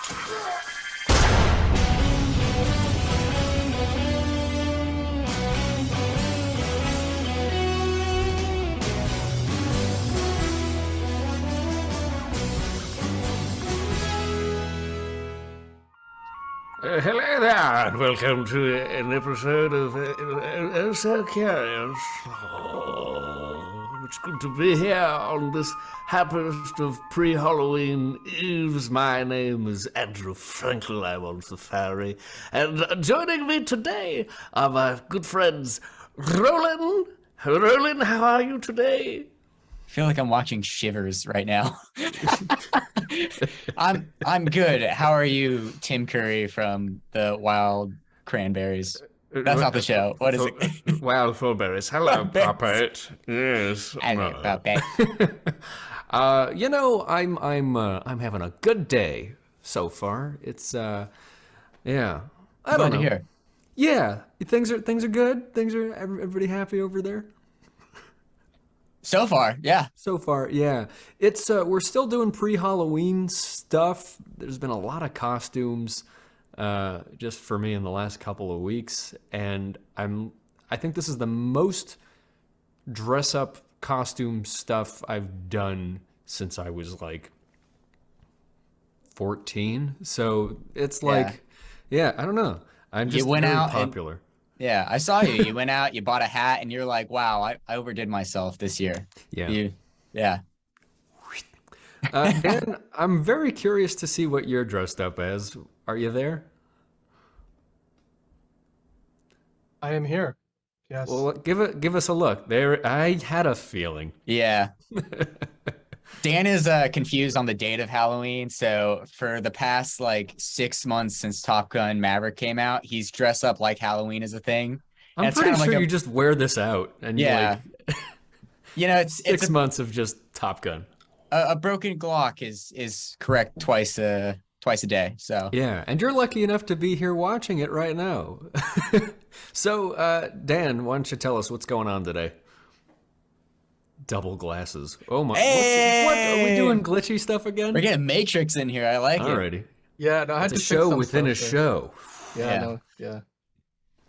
Hello there, and welcome to an episode of So Curious. It's good to be here on this happiest of pre-Halloween eves. My name is Andrew Frankel. I'm on safari. And joining me today are my good friends, Roland. Roland, how are you today? I feel like I'm watching Shivers right now. I'm good. How are you, Tim Curry from the Wild Cranberries? That's not the show. What is it? Wild Strawberries. Hello, Puppet. Yes. Hello, Puppet. I'm having a good day so far. It's yeah. I don't know. Hear. Yeah, things are good. Things are everybody happy over there. So far, yeah. So far, yeah. It's we're still doing pre-Halloween stuff. There's been a lot of costumes just for me in the last couple of weeks, and I think this is the most dress up costume stuff I've done since I was like 14. So it's like yeah, I don't know. I'm just very popular. Yeah, I saw you. You went out, you bought a hat, and you're like, wow, I overdid myself this year. Yeah. Yeah. Dan, I'm very curious to see what you're dressed up as. Are you there? I am here. Yes. Well, give us a look. There, I had a feeling. Yeah. Dan is confused on the date of Halloween, so for the past 6 months since Top Gun Maverick came out, he's dressed up like Halloween is a thing. I'm pretty sure you just wear this out, and it's 6 months of just Top Gun. A broken Glock is correct twice a day. So yeah, and you're lucky enough to be here watching it right now. So Dan, why don't you tell us what's going on today? Double glasses. Oh my! Hey! What are we doing? Glitchy stuff again? We're getting Matrix in here. I like it. Alrighty. Yeah, no, I had it's to a show fix within a stuff, show. Yeah.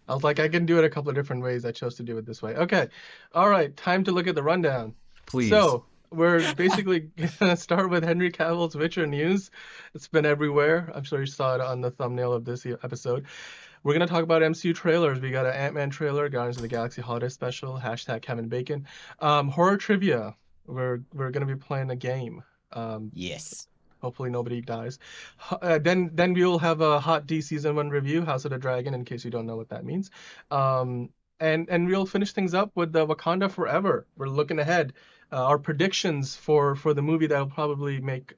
I was like, I can do it a couple of different ways. I chose to do it this way. Okay. All right. Time to look at the rundown. Please. So we're basically gonna start with Henry Cavill's Witcher news. It's been everywhere. I'm sure you saw it on the thumbnail of this episode. We're going to talk about MCU trailers. We got an Ant-Man trailer, Guardians of the Galaxy Holiday Special, #Kevin Bacon. Horror trivia. We're going to be playing a game. Yes. Hopefully nobody dies. Then we'll have a hot D Season 1 review, House of the Dragon, in case you don't know what that means. And we'll finish things up with the Wakanda Forever. We're looking ahead. Our predictions for the movie that will probably make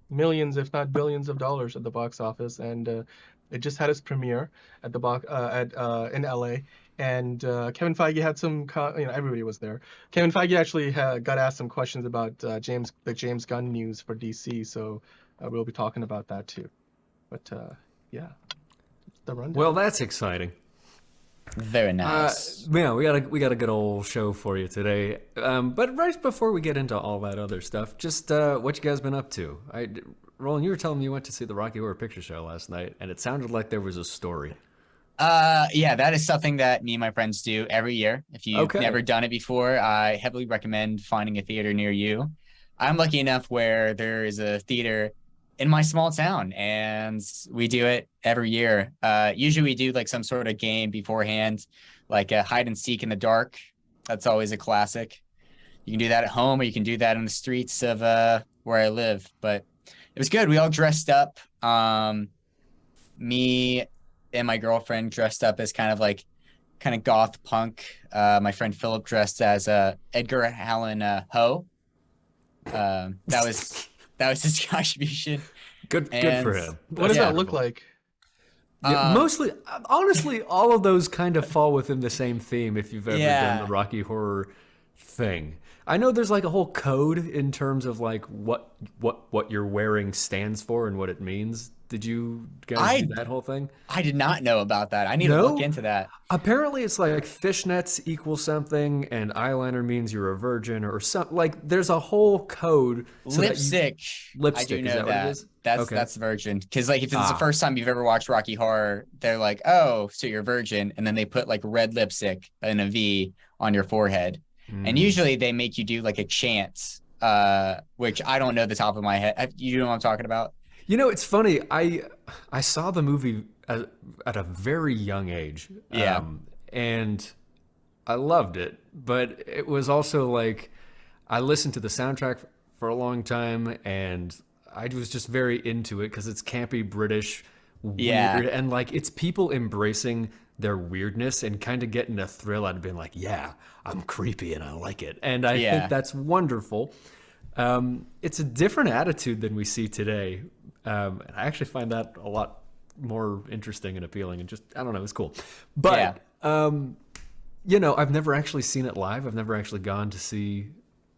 millions, if not billions of dollars at the box office. And it just had its premiere at the in LA, and Kevin Feige had some. Everybody was there. Kevin Feige actually got asked some questions about the James Gunn news for DC, so we'll be talking about that too. But yeah, the rundown. Well, that's exciting. Very nice. Yeah, we got a good old show for you today. But right before we get into all that other stuff, just what you guys been up to? Roland, you were telling me you went to see the Rocky Horror Picture Show last night, and it sounded like there was a story. Yeah, that is something that me and my friends do every year. If you've never done it before, I heavily recommend finding a theater near you. I'm lucky enough where there is a theater in my small town, and we do it every year. Usually we do some sort of game beforehand, like a hide and seek in the dark. That's always a classic. You can do that at home, or you can do that in the streets of where I live. But it was good. We all dressed up. Me and my girlfriend dressed up as kind of goth punk. My friend Philip dressed as Edgar Allan Poe. That was his contribution. Good for him. What does that look like? Yeah, mostly, honestly, all of those kind of fall within the same theme. If you've ever done the Rocky Horror thing. I know there's like a whole code in terms of like what you're wearing stands for and what it means. Did you guys do that whole thing? I did not know about that. I need to look No? into that. Apparently it's like fishnets equal something and eyeliner means you're a virgin or something. Like there's a whole code. So Lipstick. Lipstick, I do know is that what it is? That's virgin. Because like if it's the first time you've ever watched Rocky Horror, they're like, oh, so you're virgin, and then they put like red lipstick and a V on your forehead. And usually they make you do like a chant, which I don't know the top of my head. You know what I'm talking about? You know, it's funny. I saw the movie at a very young age. Yeah. And I loved it. But it was also like I listened to the soundtrack for a long time and I was just very into it because it's campy British, weird, and like it's people embracing their weirdness and kind of getting a thrill out of being like, yeah, I'm creepy and I like it. And I think that's wonderful. It's a different attitude than we see today. And I actually find that a lot more interesting and appealing and just, I don't know, it's cool. But, you know, I've never actually seen it live. I've never actually gone to see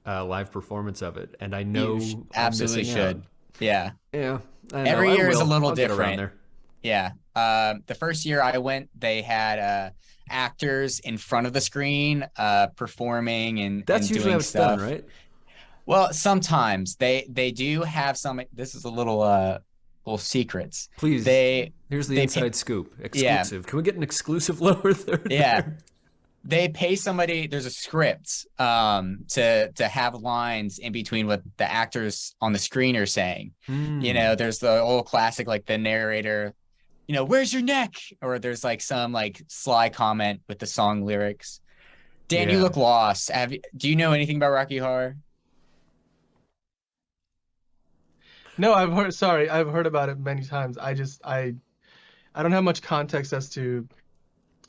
a live performance of it. And I know you absolutely should. Out. Yeah. Yeah. Every year is a little different. There. Yeah. The first year I went, they had actors in front of the screen performing and that's and usually doing how it's stuff. done, right? Well, sometimes they do have some. This is a little secrets. Please, here's the inside scoop. Exclusive. Yeah. Can we get an exclusive lower third? Yeah. They pay somebody. There's a script to have lines in between what the actors on the screen are saying. You know, there's the old classic, like the narrator, you know, where's your neck? Or there's like some like sly comment with the song lyrics. Dan, you look lost. Do you know anything about Rocky Horror? No, I've heard about it many times. I don't have much context as to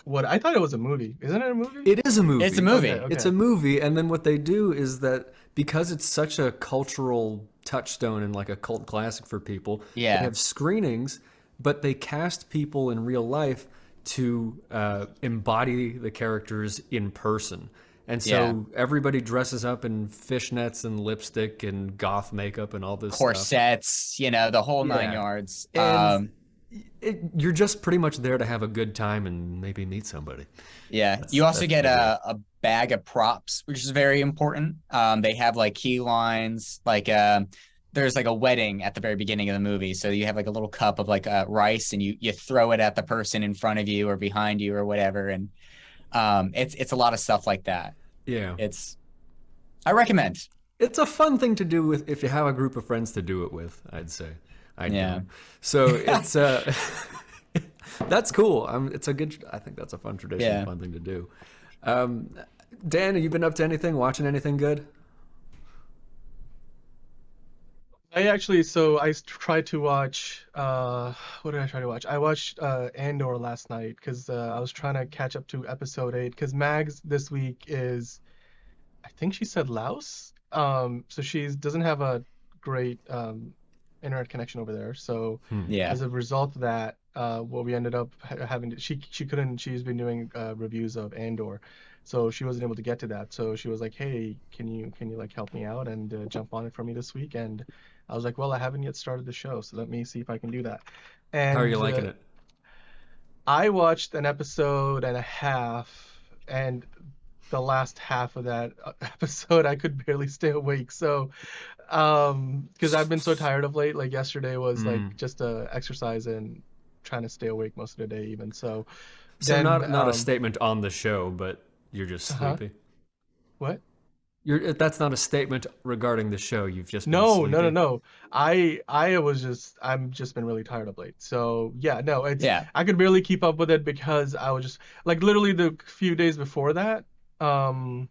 what I thought it was a movie. Isn't it a movie? It is a movie. It's a movie. Okay. It's a movie, and then what they do is that because it's such a cultural touchstone and like a cult classic for people, they have screenings, but they cast people in real life to embody the characters in person. And so everybody dresses up in fishnets and lipstick and goth makeup and all this corsets, stuff. You know, the whole 9 yards. And you're just pretty much there to have a good time and maybe meet somebody. Yeah. You also get a bag of props, which is very important. They have like key lines, like there's like a wedding at the very beginning of the movie. So you have like a little cup of like rice and you throw it at the person in front of you or behind you or whatever. And it's a lot of stuff like that. Yeah. I recommend. It's a fun thing to do with if you have a group of friends to do it with, I'd say. I do. So it's that's cool. I think that's a fun tradition, fun thing to do. Dan, have you been up to anything, watching anything good? I tried to watch, what did I try to watch? I watched Andor last night because I was trying to catch up to episode 8 because Mags this week is, I think she said Laos. So she doesn't have a great internet connection over there. So as a result of that, what we ended up having, she's been doing reviews of Andor. So she wasn't able to get to that. So she was like, hey, can you like help me out and jump on it for me this week? And I was like, well, I haven't yet started the show, so let me see if I can do that. And how are you liking it? I watched an episode and a half, and the last half of that episode, I could barely stay awake. So, because I've been so tired of late, like yesterday was like just a exercise and trying to stay awake most of the day even. So not a statement on the show, but you're just sleepy. What? That's not a statement regarding the show. You've just been no. I'm just been really tired of late. So I could barely keep up with it because I was just like literally the few days before that, I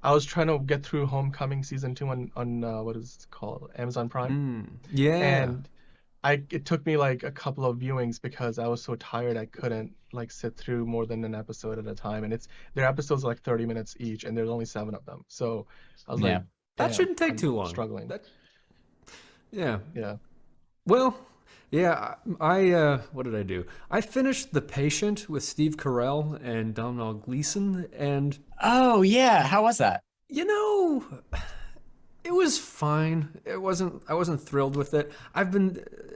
was trying to get through Homecoming season 2 on what is it called, Amazon Prime. And it took me like a couple of viewings because I was so tired I couldn't like sit through more than an episode at a time, and their episodes are like 30 minutes each and there's only 7 of them. So I was like, that shouldn't take too long. Struggling. Yeah. Yeah. Well, Yeah, I what did I do? I finished The Patient with Steve Carell and Domhnall Gleeson, and oh yeah, how was that? you know, it was fine. I wasn't thrilled with it.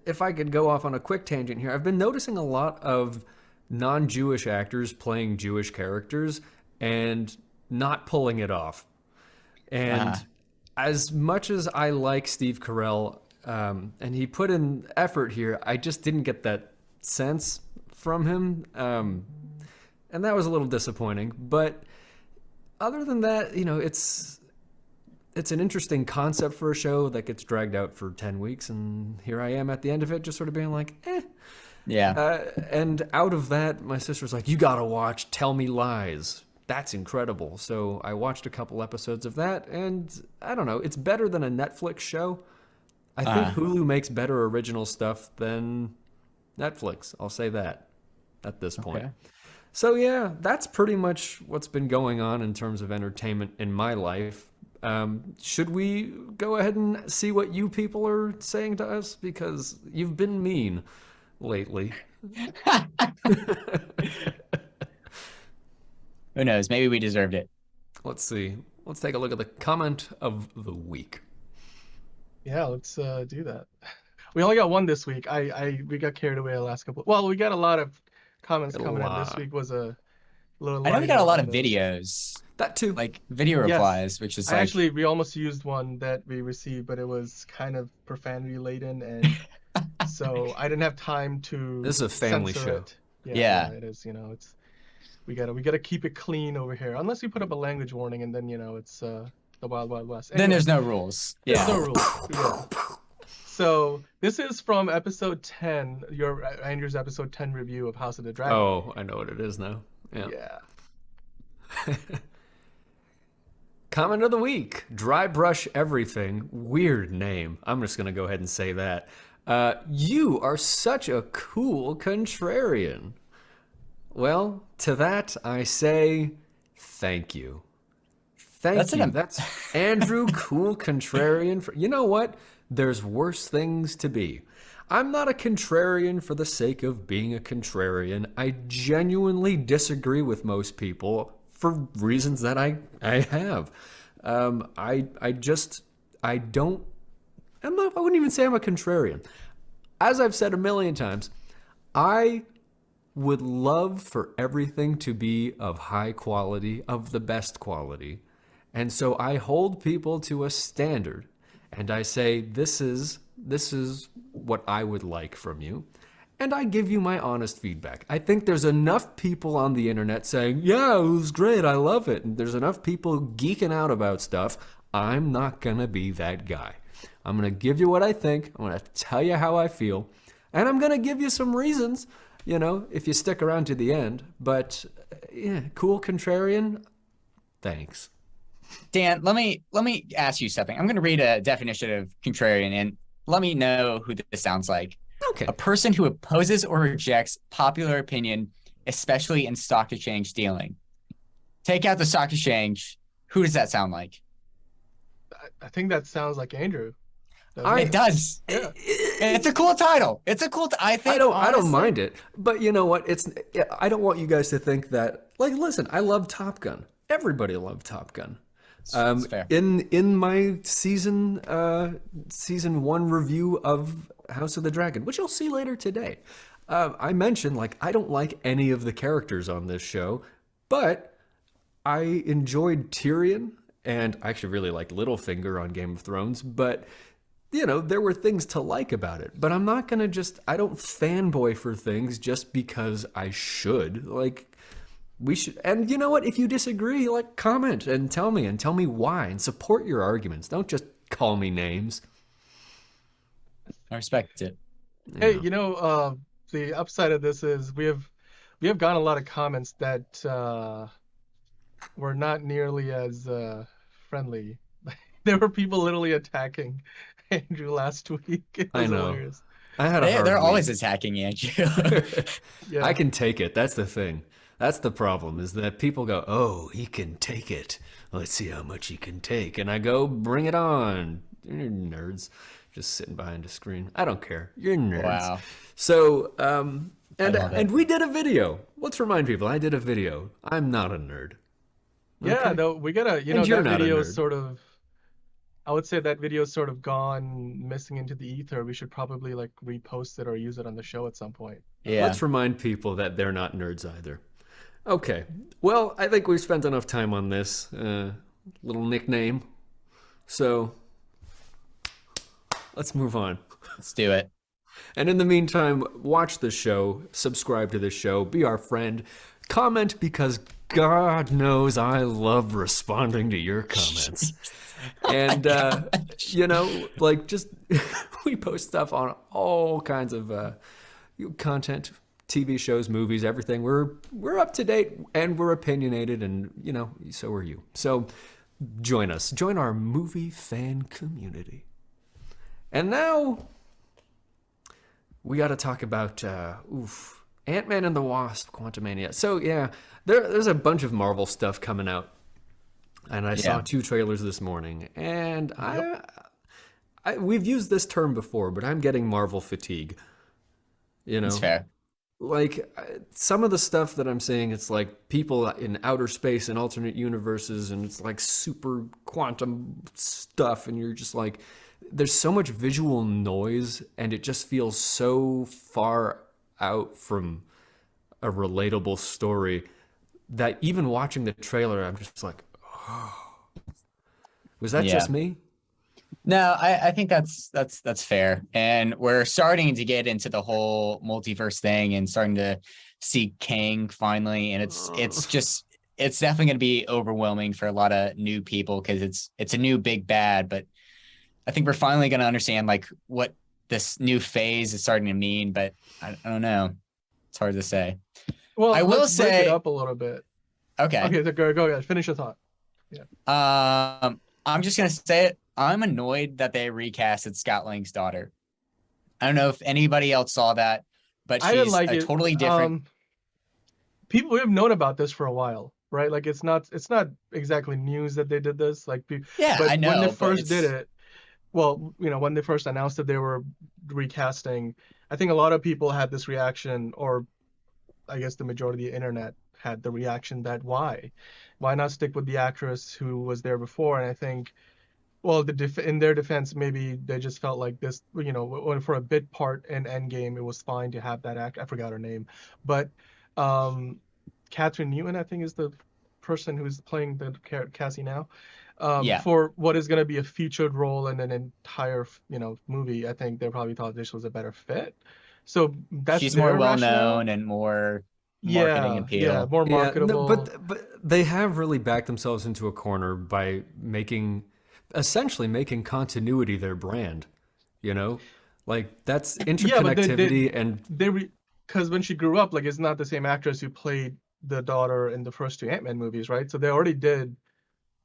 If I could go off on a quick tangent here, I've been noticing a lot of non-Jewish actors playing Jewish characters and not pulling it off. And as much as I like Steve Carell, and he put in effort here, I just didn't get that sense from him. And that was a little disappointing. But other than that, it's an interesting concept for a show that gets dragged out for 10 weeks. And here I am at the end of it, just sort of being like, eh. Yeah. And out of that, my sister was like, you got to watch Tell Me Lies. That's incredible. So I watched a couple episodes of that, and I don't know, it's better than a Netflix show. I think Hulu makes better original stuff than Netflix. I'll say that at this point. So yeah, that's pretty much what's been going on in terms of entertainment in my life. Should we go ahead and see what you people are saying to us? Because you've been mean lately. Who knows? Maybe we deserved it. Let's see. Let's take a look at the comment of the week. Yeah, let's do that. We only got one this week. We got carried away the last couple. Well, we got a lot of comments coming in. This week was a little. I know we got a lot of videos. That too. Like video replies, which is like... Actually, we almost used one that we received, but it was kind of profanity laden, and so I didn't have time to. This is a family show. It. Yeah, it is. It's. We gotta keep it clean over here. Unless you put up a language warning, and then it's the Wild Wild West. Anyway, then there's no rules. There's no rules. Yeah. So this is from episode 10, Andrew's episode 10 review of House of the Dragon. Oh, I know what it is now. Yeah. Comment of the week: Dry Brush Everything. Weird name. I'm just gonna go ahead and say that. You are such a cool contrarian. Well, to that I say thank you. Thank you. That's Andrew Cool Contrarian. You know what? There's worse things to be. I'm not a contrarian for the sake of being a contrarian. I genuinely disagree with most people for reasons that I have. I wouldn't even say I'm a contrarian. As I've said a million times, I would love for everything to be of high quality, of the best quality. And so I hold people to a standard, and I say, this is what I would like from you. And I give you my honest feedback. I think there's enough people on the internet saying, yeah, it was great, I love it. And there's enough people geeking out about stuff. I'm not gonna be that guy. I'm gonna give you what I think. I'm gonna tell you how I feel. And I'm gonna give you some reasons, if you stick around to the end. But yeah, cool contrarian, thanks. Dan, let me ask you something. I'm going to read a definition of contrarian, and let me know who this sounds like. Okay. A person who opposes or rejects popular opinion, especially in stock exchange dealing. Take out the stock exchange. Who does that sound like? I think that sounds like Andrew. It does. Yeah. It's a cool title. I think I don't mind it, but you know what? I don't want you guys to think that. Like, listen, I love Top Gun. Everybody loved Top Gun. Fair. In my season 1 review of House of the Dragon, which you'll see later today, I mentioned I don't like any of the characters on this show, but I enjoyed Tyrion, and I actually really liked Littlefinger on Game of Thrones, but there were things to like about it. But I'm not gonna I don't fanboy for things just because I should. We should, and you know what? If you disagree, comment and tell me why, and support your arguments. Don't just call me names. I respect it. Hey, the upside of this is we have gotten a lot of comments that were not nearly as friendly. There were people literally attacking Andrew last week. It was hilarious. I had they're always attacking Andrew. Yeah. I can take it. That's the thing. That's the problem, is that people go, oh, he can take it. Let's see how much he can take. And I go, bring it on. Nerds. just sitting behind a screen. I don't care. You're nerds. Wow. So, and we did a video. Let's remind people, I did a video. I'm not a nerd. Okay? Yeah, though we gotta, that video is sort of, I would say that video is sort of gone missing into the ether. We should probably like repost it or use it on the show at some point. Yeah. Let's remind people that they're not nerds either. Okay. Well, I think we've spent enough time on this little nickname. So let's move on. Let's do it. And in the meantime, watch the show, subscribe to the show, be our friend, comment, because God knows I love responding to your comments. And, just we post stuff on all kinds of content, TV shows, movies, everything. We're up to date and we're opinionated, and, so are you. So join us. Join our movie fan community. And now we got to talk about, Ant-Man and the Wasp, Quantumania. So, yeah, there's a bunch of Marvel stuff coming out. And I saw 2 trailers this morning. And we've used this term before, but I'm getting Marvel fatigue. It's fair. Like, some of the stuff that I'm seeing, it's like people in outer space and alternate universes, and it's like super quantum stuff. And you're just like, there's so much visual noise, and it just feels so far out from a relatable story that even watching the trailer, I'm just like, oh. Was that just me? No, I think that's fair. And we're starting to get into the whole multiverse thing and starting to see Kang finally. And it's definitely going to be overwhelming for a lot of new people because it's a new big bad. But I think we're finally going to understand like what this new phase is starting to mean. But I don't know. It's hard to say. Well, I will say break it up a little bit. Okay. Okay, go ahead. Finish your thought. Yeah. I'm just going to say it. I'm annoyed that they recasted Scott Lang's daughter. I don't know if anybody else saw that, but she's totally different. People, we have known about this for a while, right? Like it's not exactly news that they did this. Like, but I know. When they first did it, well, when they first announced that they were recasting, I think a lot of people had this reaction, or I guess the majority of the internet had the reaction that why not stick with the actress who was there before? And I think, well, in their defense, maybe they just felt like this, for a bit part in Endgame, it was fine to have that I forgot her name, but Catherine Newton, I think, is the person who's playing the Cassie now. For what is going to be a featured role in an entire, movie, I think they probably thought this was a better fit. So she's more well known and more marketing appeal. Yeah, more marketable. But they have really backed themselves into a corner by essentially making continuity their brand, like that's interconnectivity. Because when she grew up, like it's not the same actress who played the daughter in the first 2 Ant-Man movies, right? So they already did,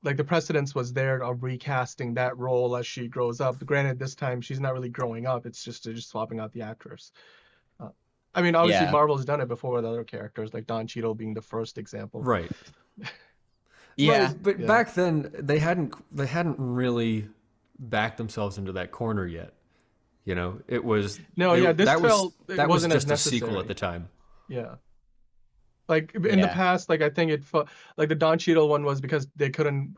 like the precedence was there of recasting that role as she grows up. Granted, this time she's not really growing up; it's just swapping out the actress. I mean, obviously Marvel's done it before with other characters, like Don Cheadle being the first example. Right. Yeah, but back then they hadn't really backed themselves into that corner yet. It was that wasn't just a sequel at the time. Yeah. Like in the past, like I think like the Don Cheadle one was because they couldn't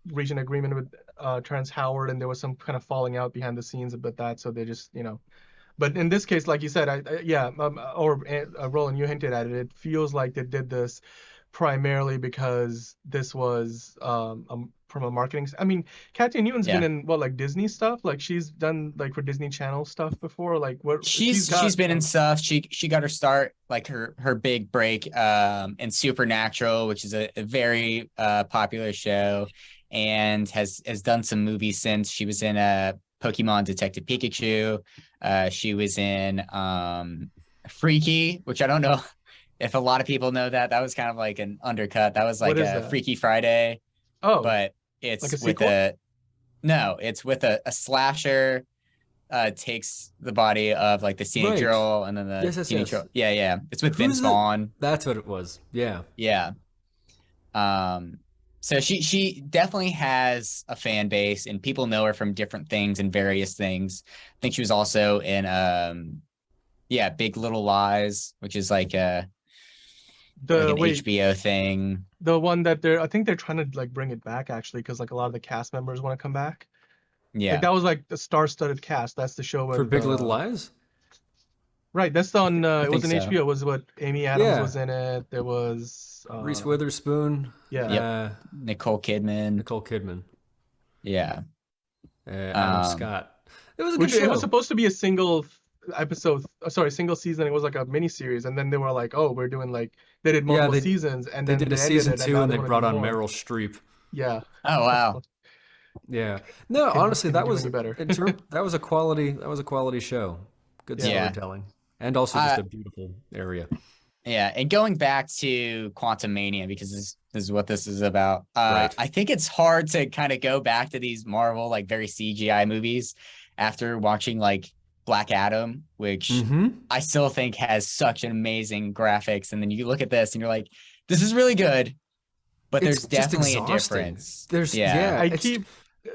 reach an agreement with Terrence Howard, and there was some kind of falling out behind the scenes about that, so they just But in this case, like you said, Roland, you hinted at it. It feels like they did this primarily because this was from a marketing. I mean, Catherine Newton's been in like Disney stuff. Like she's done like for Disney Channel stuff before. Like what she's been in stuff. She got her start, like her big break in Supernatural, which is a very popular show, and has done some movies since. She was in Pokemon Detective Pikachu. She was in Freaky, which I don't know if a lot of people know that. That was kind of like an undercut. That was like a Freaky Friday. Oh, but it's like it's with a slasher takes the body of like the teenage girl and then the teenage girl. Yeah. It's with Vince Vaughn. That's what it was. Yeah. Yeah. So she definitely has a fan base, and people know her from different things and various things. I think she was also in Big Little Lies, which is like an HBO thing. The one that I think they're trying to like bring it back actually, because like a lot of the cast members want to come back. Yeah, like that was like the star-studded cast. That's the show for Big Little Lies. Right, that's on. It was an so. HBO. It was what Amy Adams was in it. There was Reese Witherspoon. Yeah. Yep. Nicole Kidman. Yeah. Adam Scott. It was a good show. It was supposed to be a single episode. Sorry, single season. It was like a mini series, and then they were like, "Oh, we're doing like they did multiple seasons." And they then did a season 2, and they brought on Meryl Streep. Yeah. Oh wow. Yeah. No, honestly, that was better. That was a quality show. Good storytelling. And also just a beautiful area. Yeah, and going back to Quantum Mania, because this is what this is about. Right. I think it's hard to kind of go back to these Marvel, like very CGI movies after watching like Black Adam, which I still think has such an amazing graphics. And then you look at this and you're like, this is really good, but there's definitely a difference. I keep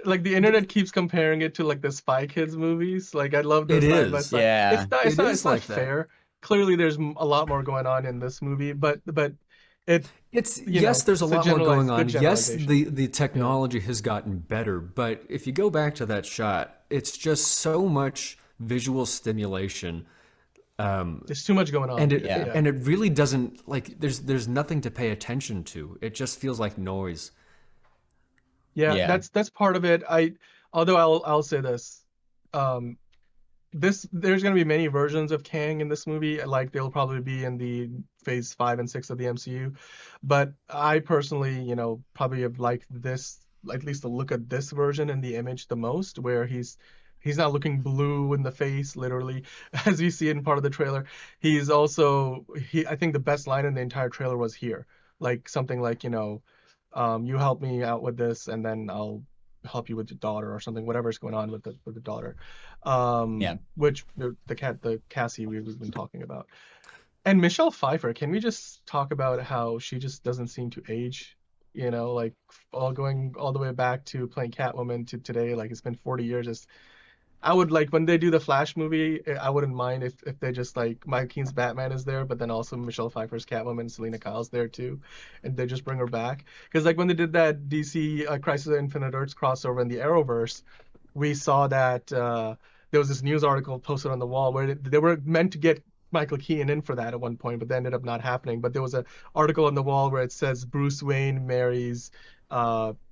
like the internet keeps comparing it to like the Spy Kids movies. Like I love this. It's not fair. Clearly, there's a lot more going on in this movie, but there's a lot more going on. Yes, the technology has gotten better, but if you go back to that shot, it's just so much visual stimulation. There's too much going on, and it really doesn't like. There's nothing to pay attention to. It just feels like noise. Yeah, that's part of it. Although I'll say this, there's going to be many versions of Kang in this movie. Like they'll probably be in the phase 5 and 6 of the MCU, but I personally, probably have liked this, at least to look at this version in the image the most, where he's not looking blue in the face, literally, as we see in part of the trailer. He's also I think the best line in the entire trailer was here, like something like you help me out with this, and then I'll help you with your daughter or something, whatever's going on with the daughter. Which the Cassie we've been talking about. And Michelle Pfeiffer, can we just talk about how she just doesn't seem to age? Like going all the way back to playing Catwoman to today, like it's been 40 years. I would like when they do the Flash movie, I wouldn't mind if they just like Mike Keaton's Batman is there, but then also Michelle Pfeiffer's Catwoman, Selena Kyle's there too, and they just bring her back. Because like when they did that DC Crisis of Infinite Earths crossover in the Arrowverse, we saw that there was this news article posted on the wall where they were meant to get Michael Keaton in for that at one point, but that ended up not happening. But there was an article on the wall where it says Bruce Wayne marries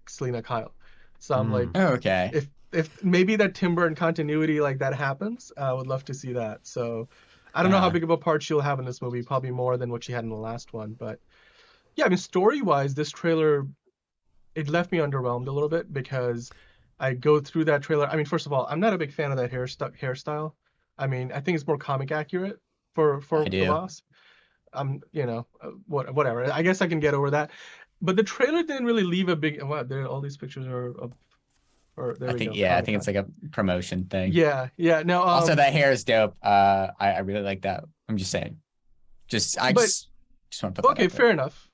Selena Kyle. So I'm like, oh, okay. If maybe that Tim Burton continuity like that happens, I would love to see that. So I don't know how big of a part she'll have in this movie, probably more than what she had in the last one. But yeah, I mean, story-wise, this trailer, it left me underwhelmed a little bit because I go through that trailer. I mean, first of all, I'm not a big fan of that hairstyle. I mean, I think it's more comic accurate for the Wasp. Whatever. I guess I can get over that. But the trailer didn't really leave a big. Wow, all these pictures are of. I think it's like a promotion thing. Yeah. No. Also, that hair is dope. I really like that. I'm just saying. Just want to put that okay, fair enough.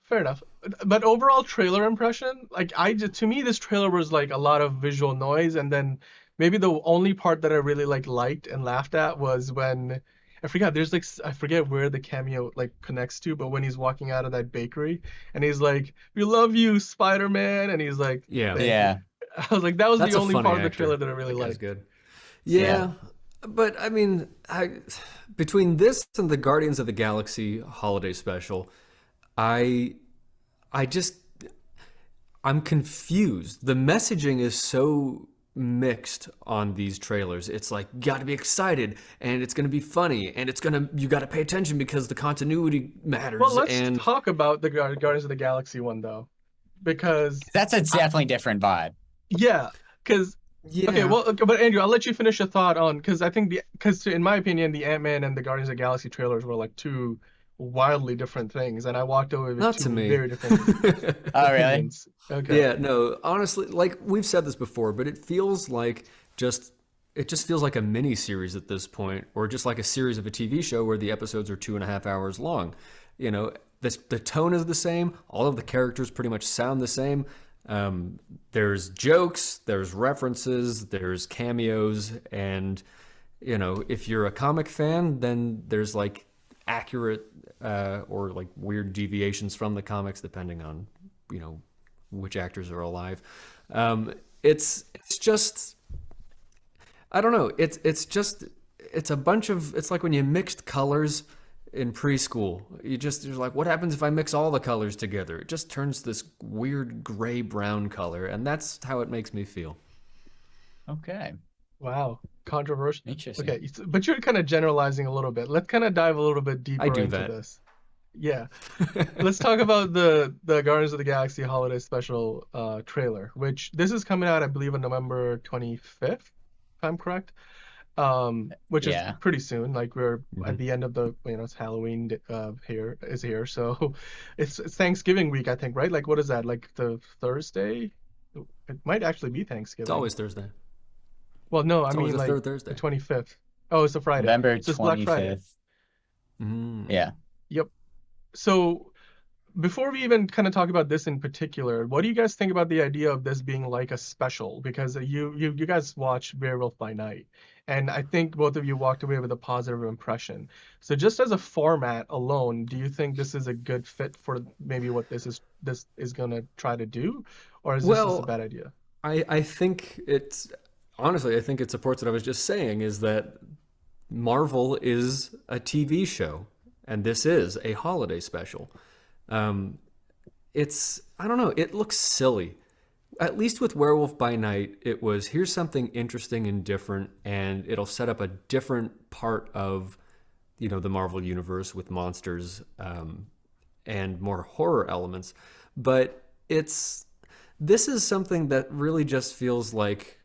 But overall trailer impression, like to me, this trailer was like a lot of visual noise, and then maybe the only part that I really liked and laughed at was when I forget where the cameo like connects to, but when he's walking out of that bakery and he's like, "We love you, Spider-Man," and he's like, yeah. I was like, that was the only part of the trailer that I really liked. Good. Yeah, but I mean, between this and the Guardians of the Galaxy holiday special, I'm confused. The messaging is so mixed on these trailers. It's like, you got to be excited, and it's going to be funny, and you got to pay attention because the continuity matters. Well, let's talk about the Guardians of the Galaxy one though, because that's a definitely different vibe. Yeah, because okay, well, but Andrew, I'll let you finish a thought on, because I think in my opinion, the Ant-Man and the Guardians of the Galaxy trailers were like two wildly different things, and I walked away with two very different. Oh, really? Okay. Yeah, no, honestly, like we've said this before, but it feels like it just feels like a mini series at this point, or just like a series of a TV show where the episodes are 2.5 hours long. The tone is the same. All of the characters pretty much sound the same. There's jokes, there's references, there's cameos, and if you're a comic fan, then there's like accurate or like weird deviations from the comics depending on which actors are alive. It's just, I don't know. It's a bunch of, it's like when you mixed colors in preschool. You're like, what happens if I mix all the colors together? It just turns this weird gray brown color, and that's how it makes me feel. Okay. Wow. Controversial. Interesting. Okay, but you're kind of generalizing a little bit. Let's kind of dive a little bit deeper into this. Yeah. Let's talk about the Guardians of the Galaxy Holiday Special trailer, which this is coming out, I believe, on November 25th, if I'm correct. Which is pretty soon. Like we're at the end of the, it's Halloween here. So it's Thanksgiving week, I think, right? Like what is that? Like the Thursday? It might actually be Thanksgiving. It's always Thursday. Well, no, I mean the like third Thursday. The 25th. Oh, it's a Friday. November 25th. It's Black Friday. Yeah. Yep. So before we even kind of talk about this in particular, what do you guys think about the idea of this being like a special? Because you guys watched Werewolf by Night, and I think both of you walked away with a positive impression. So just as a format alone, do you think this is a good fit for maybe what this is going to try to do, or is this just a bad idea? I think honestly, I think it supports what I was just saying, is that Marvel is a TV show, and this is a holiday special. I don't know, it looks silly. At least with Werewolf by Night, it was, here's something interesting and different, and it'll set up a different part of, the Marvel universe with monsters, and more horror elements. But this is something that really just feels like,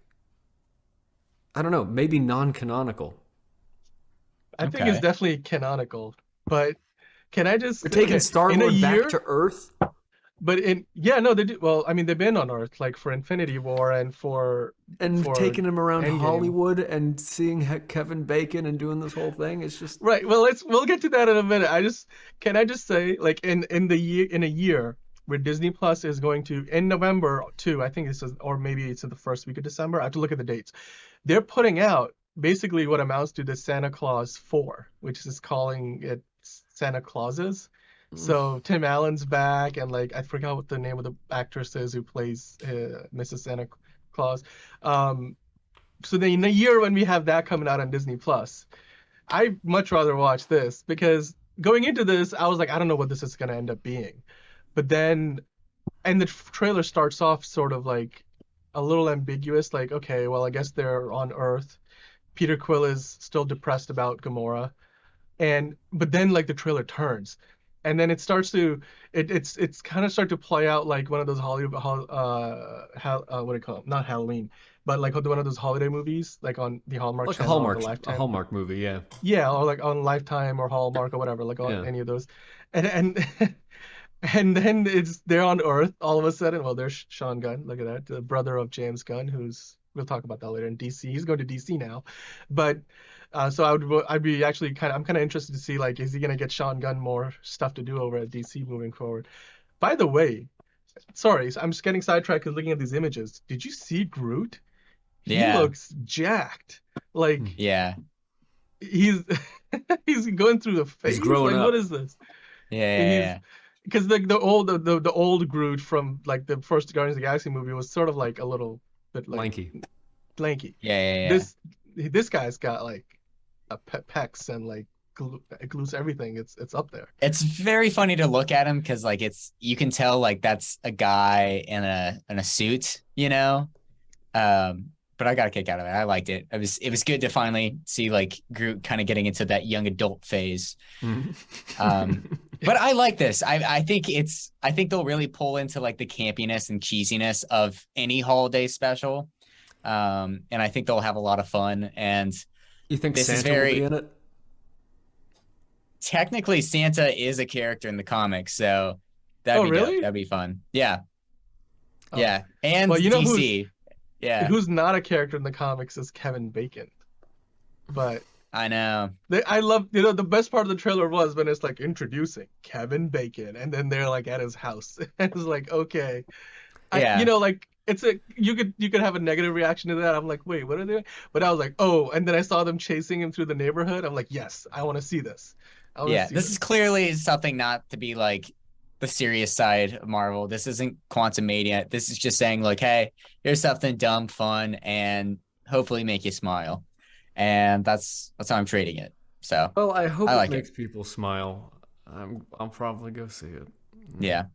I don't know, maybe non-canonical. I think it's definitely canonical, but can I just... We're taking Star-Lord back to Earth? But they do. Well, I mean, they've been on Earth, like for Infinity War and for taking him around Endgame. Hollywood and seeing Kevin Bacon and doing this whole thing. It's just right. Well, we'll get to that in a minute. Can I just say, like in a year where Disney Plus is going to, in November too, I think this is, or maybe it's in the first week of December. I have to look at the dates. They're putting out basically what amounts to the Santa Claus 4, which is calling it Santa Clauses. So Tim Allen's back, and like I forgot what the name of the actress is who plays Mrs. Santa Claus. So then in a year when we have that coming out on Disney Plus, I'd much rather watch this, because going into this I was like, I don't know what this is going to end up being. But then, and the trailer starts off sort of like a little ambiguous, like, okay, well, I guess they're on Earth. Peter Quill is still depressed about Gamora, but then like the trailer turns. And then it starts to, it's kind of start to play out like one of those Hollywood, what do you call it? Not Halloween, but like one of those holiday movies, like on the Hallmark like channel, a Hallmark movie, yeah. Yeah, or like on Lifetime or Hallmark or whatever, like on any of those. And and then they're on Earth all of a sudden. Well, there's Sean Gunn, look at that, the brother of James Gunn, we'll talk about that later in DC. He's going to DC now, but. So I'm kind of interested to see, like, is he gonna get Sean Gunn more stuff to do over at DC moving forward? By the way, sorry, I'm just getting sidetracked because looking at these images. Did you see Groot? He looks jacked. Like, he's going through the face. He's growing up. What is this? Yeah. Because the old Groot from like the first Guardians of the Galaxy movie was sort of like a little bit like lanky. Yeah. This guy's got like a pecs and like glues everything. It's up there. It's very funny to look at him because like you can tell like that's a guy in a suit, But I got a kick out of it. I liked it. It was good to finally see like Groot kind of getting into that young adult phase. But I like this. I think they'll really pull into like the campiness and cheesiness of any holiday special. And I think they'll have a lot of fun. And you think Santa will be in it? Technically, Santa is a character in the comics, so that'd be dope. That'd be fun. Yeah. Yeah. And well, DC. Who's not a character in the comics is Kevin Bacon. But I know. I love, the best part of the trailer was when it's like introducing Kevin Bacon, and then they're like at his house. And it's like, okay. Yeah. Like you could have a negative reaction to that. I'm like, wait, what are they doing? But I was like, oh, and then I saw them chasing him through the neighborhood. I'm like, yes, I want to see this. This is clearly something not to be like the serious side of Marvel. This isn't Quantum Mania. This is just saying like, hey, here's something dumb, fun, and hopefully make you smile. And that's how I'm treating it. So well, I hope it makes people smile. I'll probably go see it. Yeah.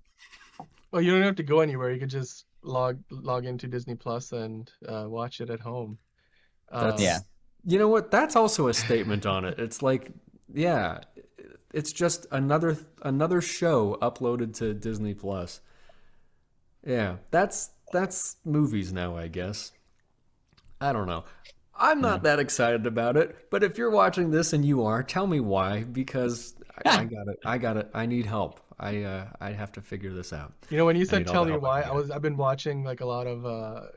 Well, you don't have to go anywhere. You could just log into Disney Plus and watch it at home. You know what? That's also a statement on it. It's like, yeah, it's just another show uploaded to Disney Plus. Yeah, that's movies now, I guess. I don't know. I'm not that excited about it, but if you're watching this and you are, tell me why, because I got it. I need help. I have to figure this out. When you said tell me why, I've been watching like a lot of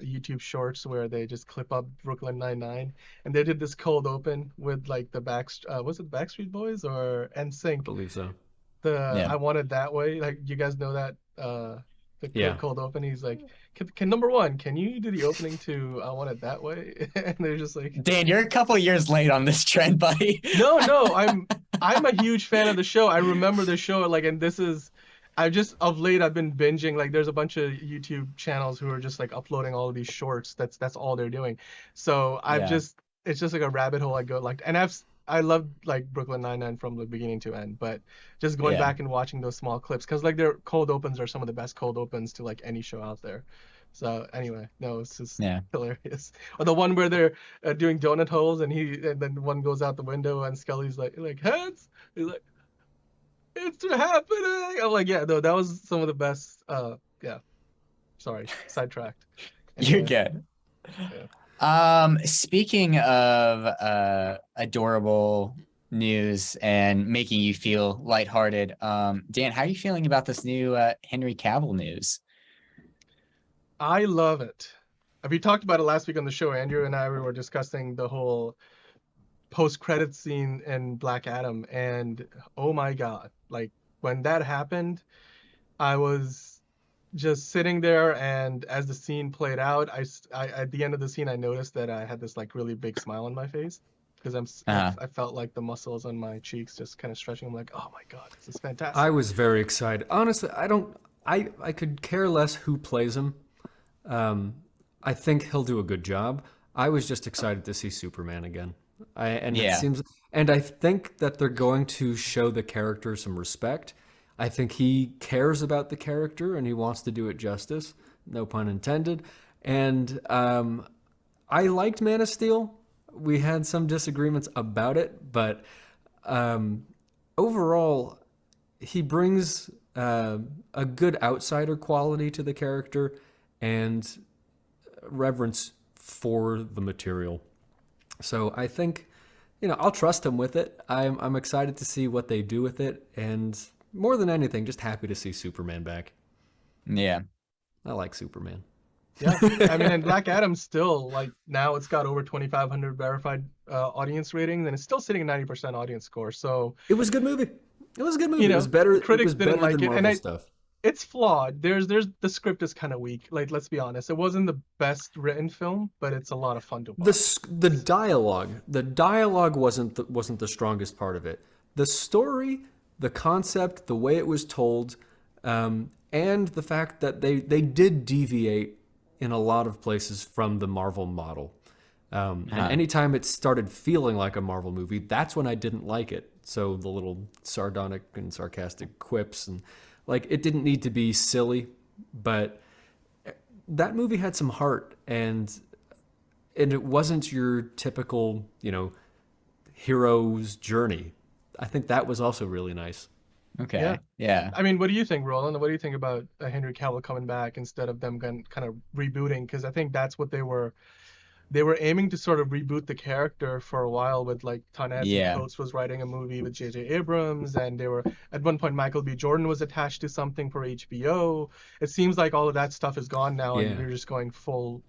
YouTube shorts where they just clip up Brooklyn Nine-Nine, and they did this cold open with like the was it Backstreet Boys or NSYNC? I believe so. I Want It That Way. Like, you guys know that the cold open. He's like, can number one, can you do the opening to I Want It That Way? And they're just like, Dan, you're a couple of years late on this trend, buddy. No, I'm a huge fan of the show. I remember the show, like, and this is, of late I've been binging. Like, there's a bunch of YouTube channels who are just like uploading all of these shorts. That's all they're doing. So it's just like a rabbit hole I go like, and I love like Brooklyn Nine-Nine from the beginning to end, but just going back and watching those small clips, because like their cold opens are some of the best cold opens to like any show out there. So anyway, no, it's just hilarious. Or the one where they're doing donut holes and then one goes out the window and Scully's like heads. He's like, it's happening. I'm like, yeah, no, that was some of the best. Sorry, sidetracked. Anyway. You're good. Speaking of adorable news and making you feel lighthearted, Dan, how are you feeling about this new Henry Cavill news? I love it. We talked about it last week on the show. Andrew and I were discussing the whole post-credit scene in Black Adam, and oh my God, like when that happened, I was just sitting there, and as the scene played out, I at the end of the scene, I noticed that I had this like really big smile on my face, because I felt like the muscles on my cheeks just kind of stretching. I'm like, oh my God, this is fantastic. I was very excited. Honestly, I could care less who plays him. I think he'll do a good job. I was just excited to see Superman again. It seems, and I think that they're going to show the character some respect. I think he cares about the character and he wants to do it justice. No pun intended. And I liked Man of Steel. We had some disagreements about it, but overall, he brings a good outsider quality to the character and reverence for the material. So I think, I'll trust him with it. I'm excited to see what they do with it, and more than anything, just happy to see Superman back. Yeah. I like Superman. Yeah. I mean, and Black Adam still, like, now it's got over 2,500 verified audience rating, and it's still sitting at 90% audience score. So it was a good movie. It was a good movie. It was better. Critics didn't like it, and stuff. It's flawed. There's the script is kind of weak. Like, let's be honest. It wasn't the best written film, but it's a lot of fun to watch. The dialogue wasn't the strongest part of it. The story, the concept, the way it was told, and the fact that they did deviate in a lot of places from the Marvel model. And anytime it started feeling like a Marvel movie, that's when I didn't like it. So the little sardonic and sarcastic quips, and like, it didn't need to be silly, but that movie had some heart, and it wasn't your typical, hero's journey. I think that was also really nice. Okay. Yeah. I mean, what do you think, Roland? What do you think about Henry Cavill coming back instead of them kind of rebooting? Because I think that's what they were aiming to sort of reboot the character for a while with, like, Ta-Nehisi Coates was writing a movie with J.J. Abrams, and they were, at one point, Michael B. Jordan was attached to something for HBO. It seems like all of that stuff is gone now, and we're just going full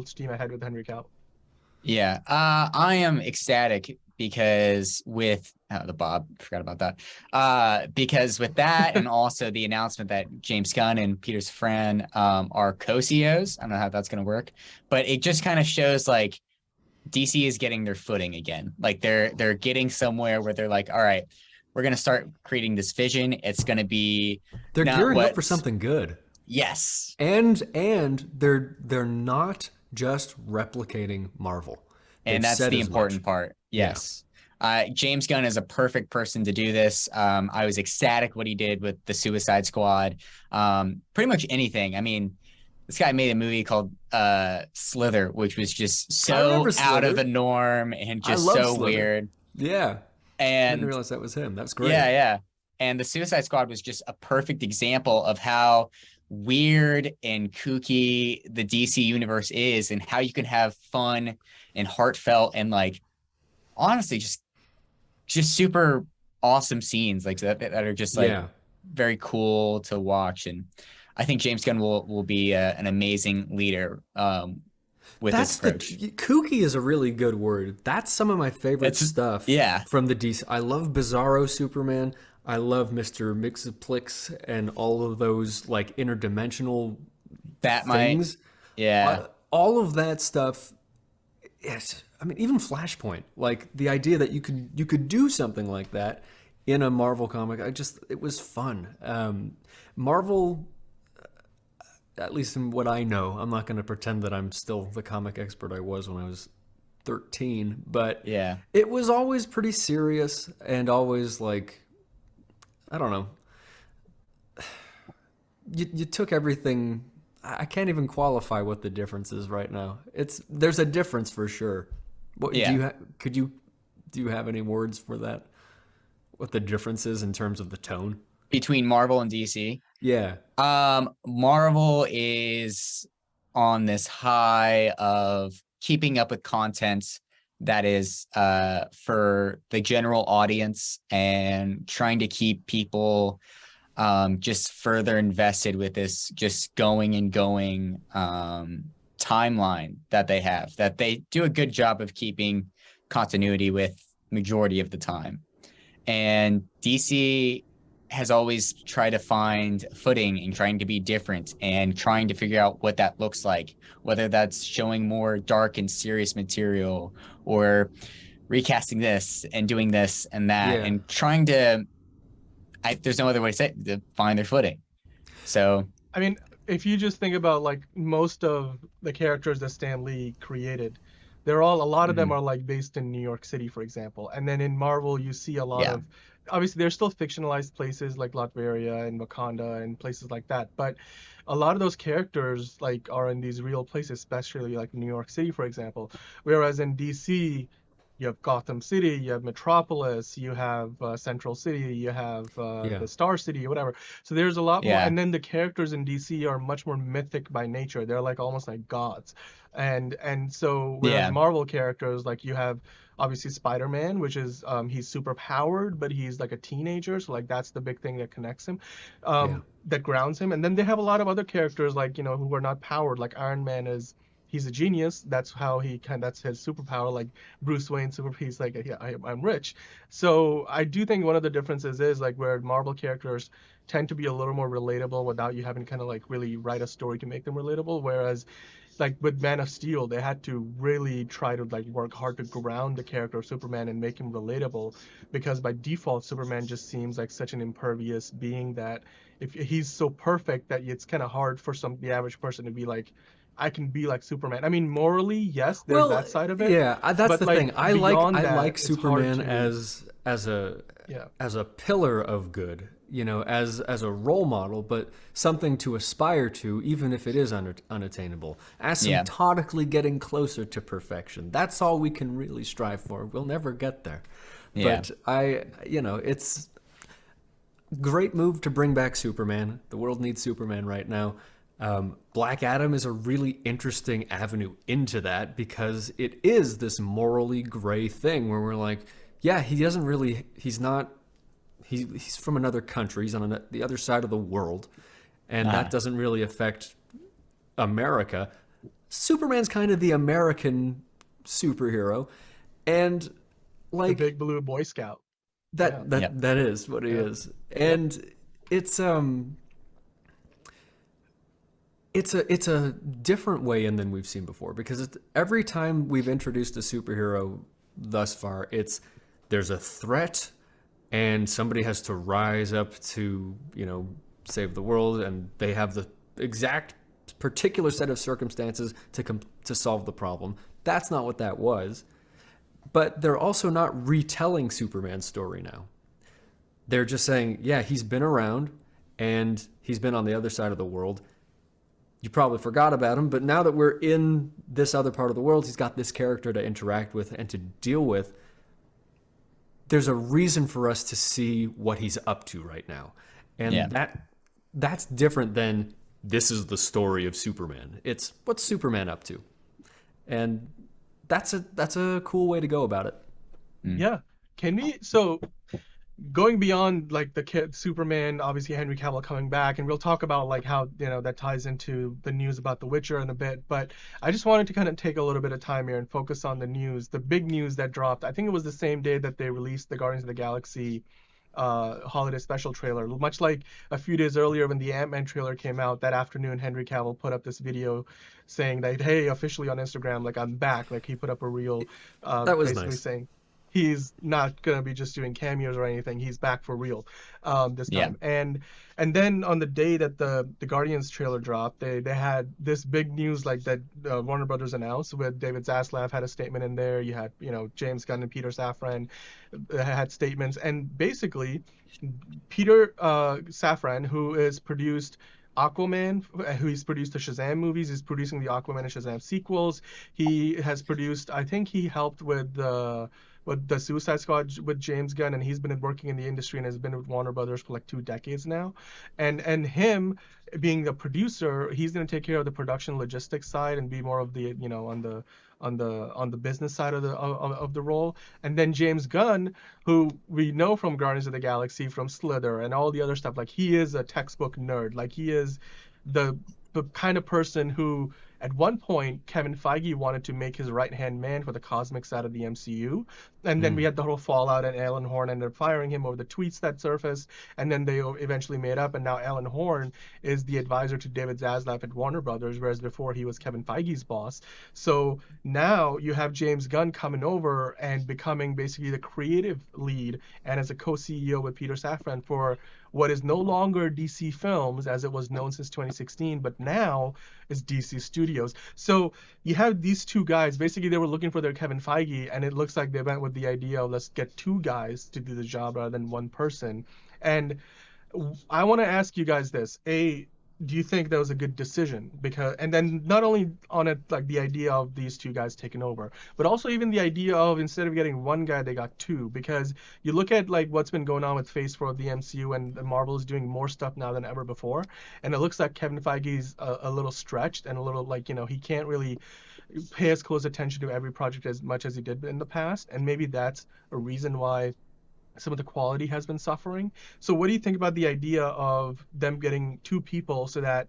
steam ahead with Henry Cavill. Yeah, I am ecstatic because with forgot about that. Because with that, and also the announcement that James Gunn and Peter Safran are co-CEOs. I don't know how that's going to work, but it just kind of shows like DC is getting their footing again. Like they're getting somewhere where they're like, all right, we're going to start creating this vision. It's going to be they're gearing up for something good. Yes. And they're not just replicating Marvel. And that's the important part. Yes. Yeah. James Gunn is a perfect person to do this. I was ecstatic what he did with the Suicide Squad. Pretty much anything. I mean, this guy made a movie called Slither, which was just so out of the norm and just so Slither. Weird. Yeah. And I didn't realize that was him. That's great. Yeah. And the Suicide Squad was just a perfect example of how weird and kooky the DC universe is, and how you can have fun and heartfelt and like honestly just super awesome scenes like that are just like very cool to watch. And I think James Gunn will be an amazing leader with this approach. Kooky is a really good word. That's some of my favorite stuff from the DC. I love Bizarro Superman. I love Mr. Mixaplex and all of those like interdimensional things. Yeah. All of that stuff. Yes. I mean, even Flashpoint, like the idea that you could do something like that in a Marvel comic. It was fun. Marvel, at least in what I know, I'm not going to pretend that I'm still the comic expert I was when I was 13, but it was always pretty serious and always like, I don't know. You took everything. I can't even qualify what the difference is right now. There's a difference for sure. Do you have any words for that? What the difference is in terms of the tone between Marvel and DC? Yeah. Marvel is on this high of keeping up with content that is for the general audience and trying to keep people just further invested with this just going timeline that they have, that they do a good job of keeping continuity with majority of the time. And DC has always tried to find footing and trying to be different and trying to figure out what that looks like, whether that's showing more dark and serious material or recasting this and doing this and that and trying to, there's no other way to say it, to find their footing. So, I mean, if you just think about like most of the characters that Stan Lee created, a lot of them are like based in New York City, for example. And then in Marvel, you see a lot of, obviously there's still fictionalized places like Latveria and Wakanda and places like that. But a lot of those characters like are in these real places, especially like New York City, for example. Whereas in DC, you have Gotham City, you have Metropolis, you have Central City, you have the Star City, or whatever. So there's a lot more. And then the characters in DC are much more mythic by nature. They're like almost like gods. And so whereas Marvel characters, like you have obviously Spider-Man, which is he's super powered, but he's like a teenager. So like that's the big thing that connects him, that grounds him. And then they have a lot of other characters like, who are not powered. Like Iron Man he's a genius. That's how that's his superpower. Like Bruce Wayne, he's like, I'm rich. So I do think one of the differences is like where Marvel characters tend to be a little more relatable without you having to kind of like really write a story to make them relatable. Whereas like with Man of Steel, they had to really try to like work hard to ground the character of Superman and make him relatable, because by default, Superman just seems like such an impervious being that if he's so perfect that it's kind of hard for the average person to be like, I can be like Superman. I mean, morally, yes, there's that side of it. Yeah, that's the thing. I like Superman as a pillar of good, as a role model, but something to aspire to, even if it is unattainable. Asymptotically getting closer to perfection. That's all we can really strive for. We'll never get there. Yeah. But it's a great move to bring back Superman. The world needs Superman right now. Black Adam is a really interesting avenue into that, because it is this morally gray thing where we're like, he's from another country, he's on the other side of the world, and that doesn't really affect America. Superman's kind of the American superhero, and the big blue Boy Scout. That is what he is. And it's a different way in than we've seen before, because every time we've introduced a superhero thus far, there's a threat and somebody has to rise up to, save the world, and they have the exact particular set of circumstances to solve the problem. That's not what that was. But they're also not retelling Superman's story now. They're just saying, yeah, he's been around and he's been on the other side of the world. You probably forgot about him, but now that we're in this other part of the world, he's got this character to interact with and to deal with. There's a reason for us to see what he's up to right now. And that's different than this is the story of Superman. It's what's Superman up to? And that's a cool way to go about it. Yeah. So going beyond like the kid Superman, obviously Henry Cavill coming back, and we'll talk about like how that ties into the news about The Witcher in a bit, but I just wanted to kind of take a little bit of time here and focus on the news, the big news that dropped. I think it was the same day that they released the Guardians of the Galaxy holiday special trailer. Much like a few days earlier when the Ant-Man trailer came out, that afternoon Henry Cavill put up this video saying that, hey, officially on Instagram, like, I'm back. Like, he put up a reel that was basically nice. saying he's not going to be just doing cameos or anything. He's back for real this time. And then on the day that the Guardians trailer dropped, they had this big news like that Warner Brothers announced, with David Zaslav had a statement in there. You had, James Gunn and Peter Safran had statements. And basically, Peter Safran, who has produced Aquaman, who he's produced the Shazam movies, he's producing the Aquaman and Shazam sequels. He has produced, I think he helped with the Suicide Squad with James Gunn, and he's been working in the industry and has been with Warner Brothers for like 2 decades now. And him being the producer, he's going to take care of the production logistics side and be more of the on the business side of the role. And then James Gunn, who we know from Guardians of the Galaxy, from Slither and all the other stuff, like he is a textbook nerd. Like he is the kind of person who, at one point, Kevin Feige wanted to make his right-hand man for the cosmic side of the MCU. And then we had the whole fallout, and Alan Horn ended up firing him over the tweets that surfaced. And then they eventually made up, and now Alan Horn is the advisor to David Zaslav at Warner Brothers, whereas before he was Kevin Feige's boss. So now you have James Gunn coming over and becoming basically the creative lead, and as a co-CEO with Peter Safran for what is no longer DC Films, as it was known since 2016, but now is DC Studios. So you have these two guys. Basically, they were looking for their Kevin Feige, and it looks like they went with the idea of let's get 2 guys to do the job rather than 1 person. And I want to ask you guys this. Do you think that was a good decision? And then not only on it, like the idea of these 2 guys taking over, but also even the idea of instead of getting 1 guy, they got 2, because you look at like what's been going on with Phase 4 of the MCU, and Marvel is doing more stuff now than ever before. And it looks like Kevin Feige's a little stretched and a little like, he can't really pay as close attention to every project as much as he did in the past. And maybe that's a reason why some of the quality has been suffering. So what do you think about the idea of them getting 2 people so that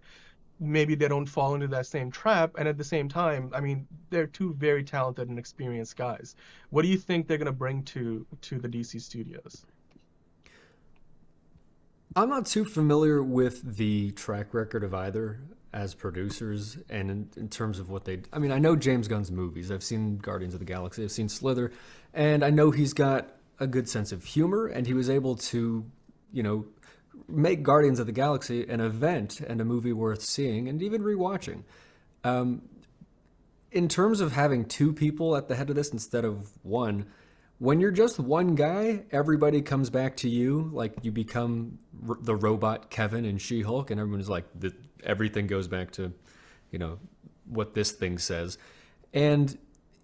maybe they don't fall into that same trap? And at the same time, I mean, they're 2 very talented and experienced guys. What do you think they're going to bring to the DC studios? I'm not too familiar with the track record of either as producers, and in terms of what I know James Gunn's movies. I've seen Guardians of the Galaxy, I've seen Slither, and I know he's got a good sense of humor, and he was able to, make Guardians of the Galaxy an event and a movie worth seeing and even rewatching. In terms of having 2 people at the head of this instead of 1, when you're just 1 guy, everybody comes back to you. Like, you become the robot Kevin in She-Hulk, and everyone's like, everything goes back to, what this thing says. And,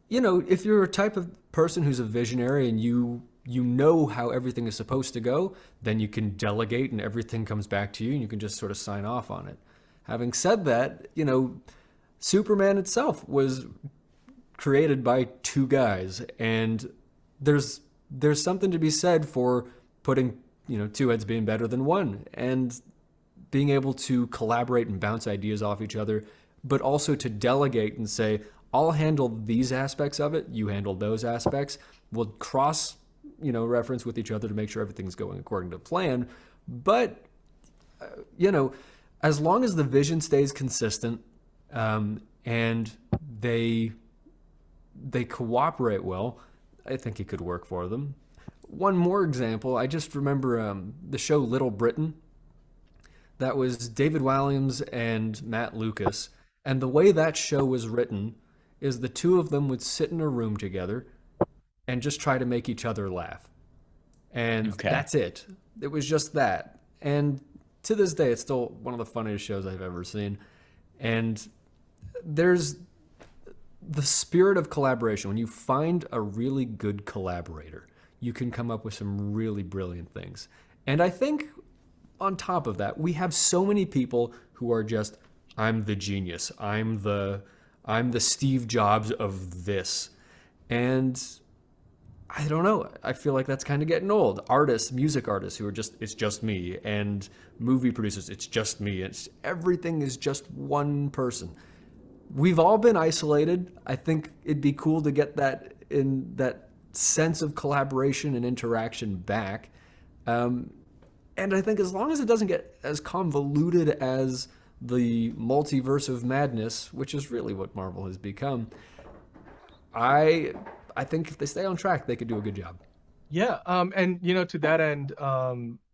if you're a type of person who's a visionary and you know how everything is supposed to go, then you can delegate and everything comes back to you and you can just sort of sign off on it. Having said that, Superman itself was created by 2 guys, and there's something to be said for putting, 2 heads being better than 1, and being able to collaborate and bounce ideas off each other, but also to delegate and say, I'll handle these aspects of it, you handle those aspects. will cross, reference with each other to make sure everything's going according to plan. But, as long as the vision stays consistent, and they cooperate well, I think it could work for them. One more example, I just remember the show Little Britain. That was David Walliams and Matt Lucas. And the way that show was written is the two of them would sit in a room together and just try to make each other laugh. And that's it. It was just that. And to this day, it's still one of the funniest shows I've ever seen. And there's the spirit of collaboration. When you find a really good collaborator, you can come up with some really brilliant things. And I think on top of that, we have so many people who are just, I'm the genius. I'm the Steve Jobs of this. And I don't know. I feel like that's kind of getting old. Artists, music artists who are just, it's just me. And movie producers, it's just me. Everything is just one person. We've all been isolated. I think it'd be cool to get that sense of collaboration and interaction back. And I think as long as it doesn't get as convoluted as the multiverse of madness, which is really what Marvel has become, I think if they stay on track, they could do a good job. Yeah, and to that end,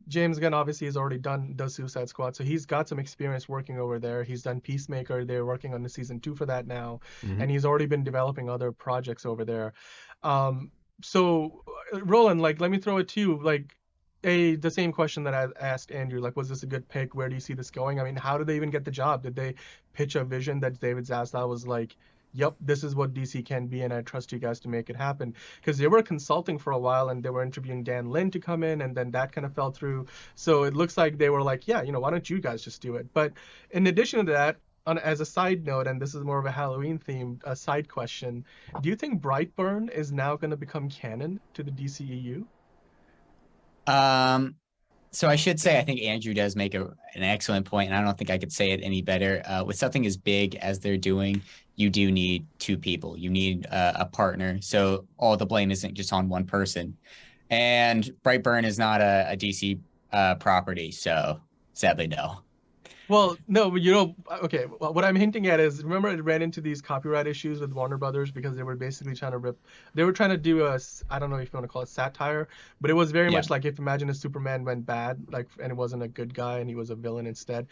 James Gunn obviously has already done the Suicide Squad, so he's got some experience working over there. He's done Peacemaker. They're working on the season 2 for that now, and he's already been developing other projects over there. So, Roland, let me throw it to you. The same question that I asked Andrew, was this a good pick? Where do you see this going? I mean, how did they even get the job? Did they pitch a vision that David Zaslav was like, yep, this is what DC can be, and I trust you guys to make it happen? Because they were consulting for a while, and they were interviewing Dan Lin to come in, and then that kind of fell through. So it looks like they were like, yeah, why don't you guys just do it? But in addition to that, as a side note, and this is more of a Halloween themed side question, do you think Brightburn is now going to become canon to the DCEU? So I should say, I think Andrew does make an excellent point, and I don't think I could say it any better. With something as big as they're doing, you do need two people. You need a partner. So all the blame isn't just on one person. And Brightburn is not a DC property, so sadly, no. Well, no, but okay, well, what I'm hinting at is, remember it ran into these copyright issues with Warner Brothers because they were basically trying to do I don't know if you want to call it satire, but it was very much like, if imagine a Superman went bad, and it wasn't a good guy and he was a villain instead.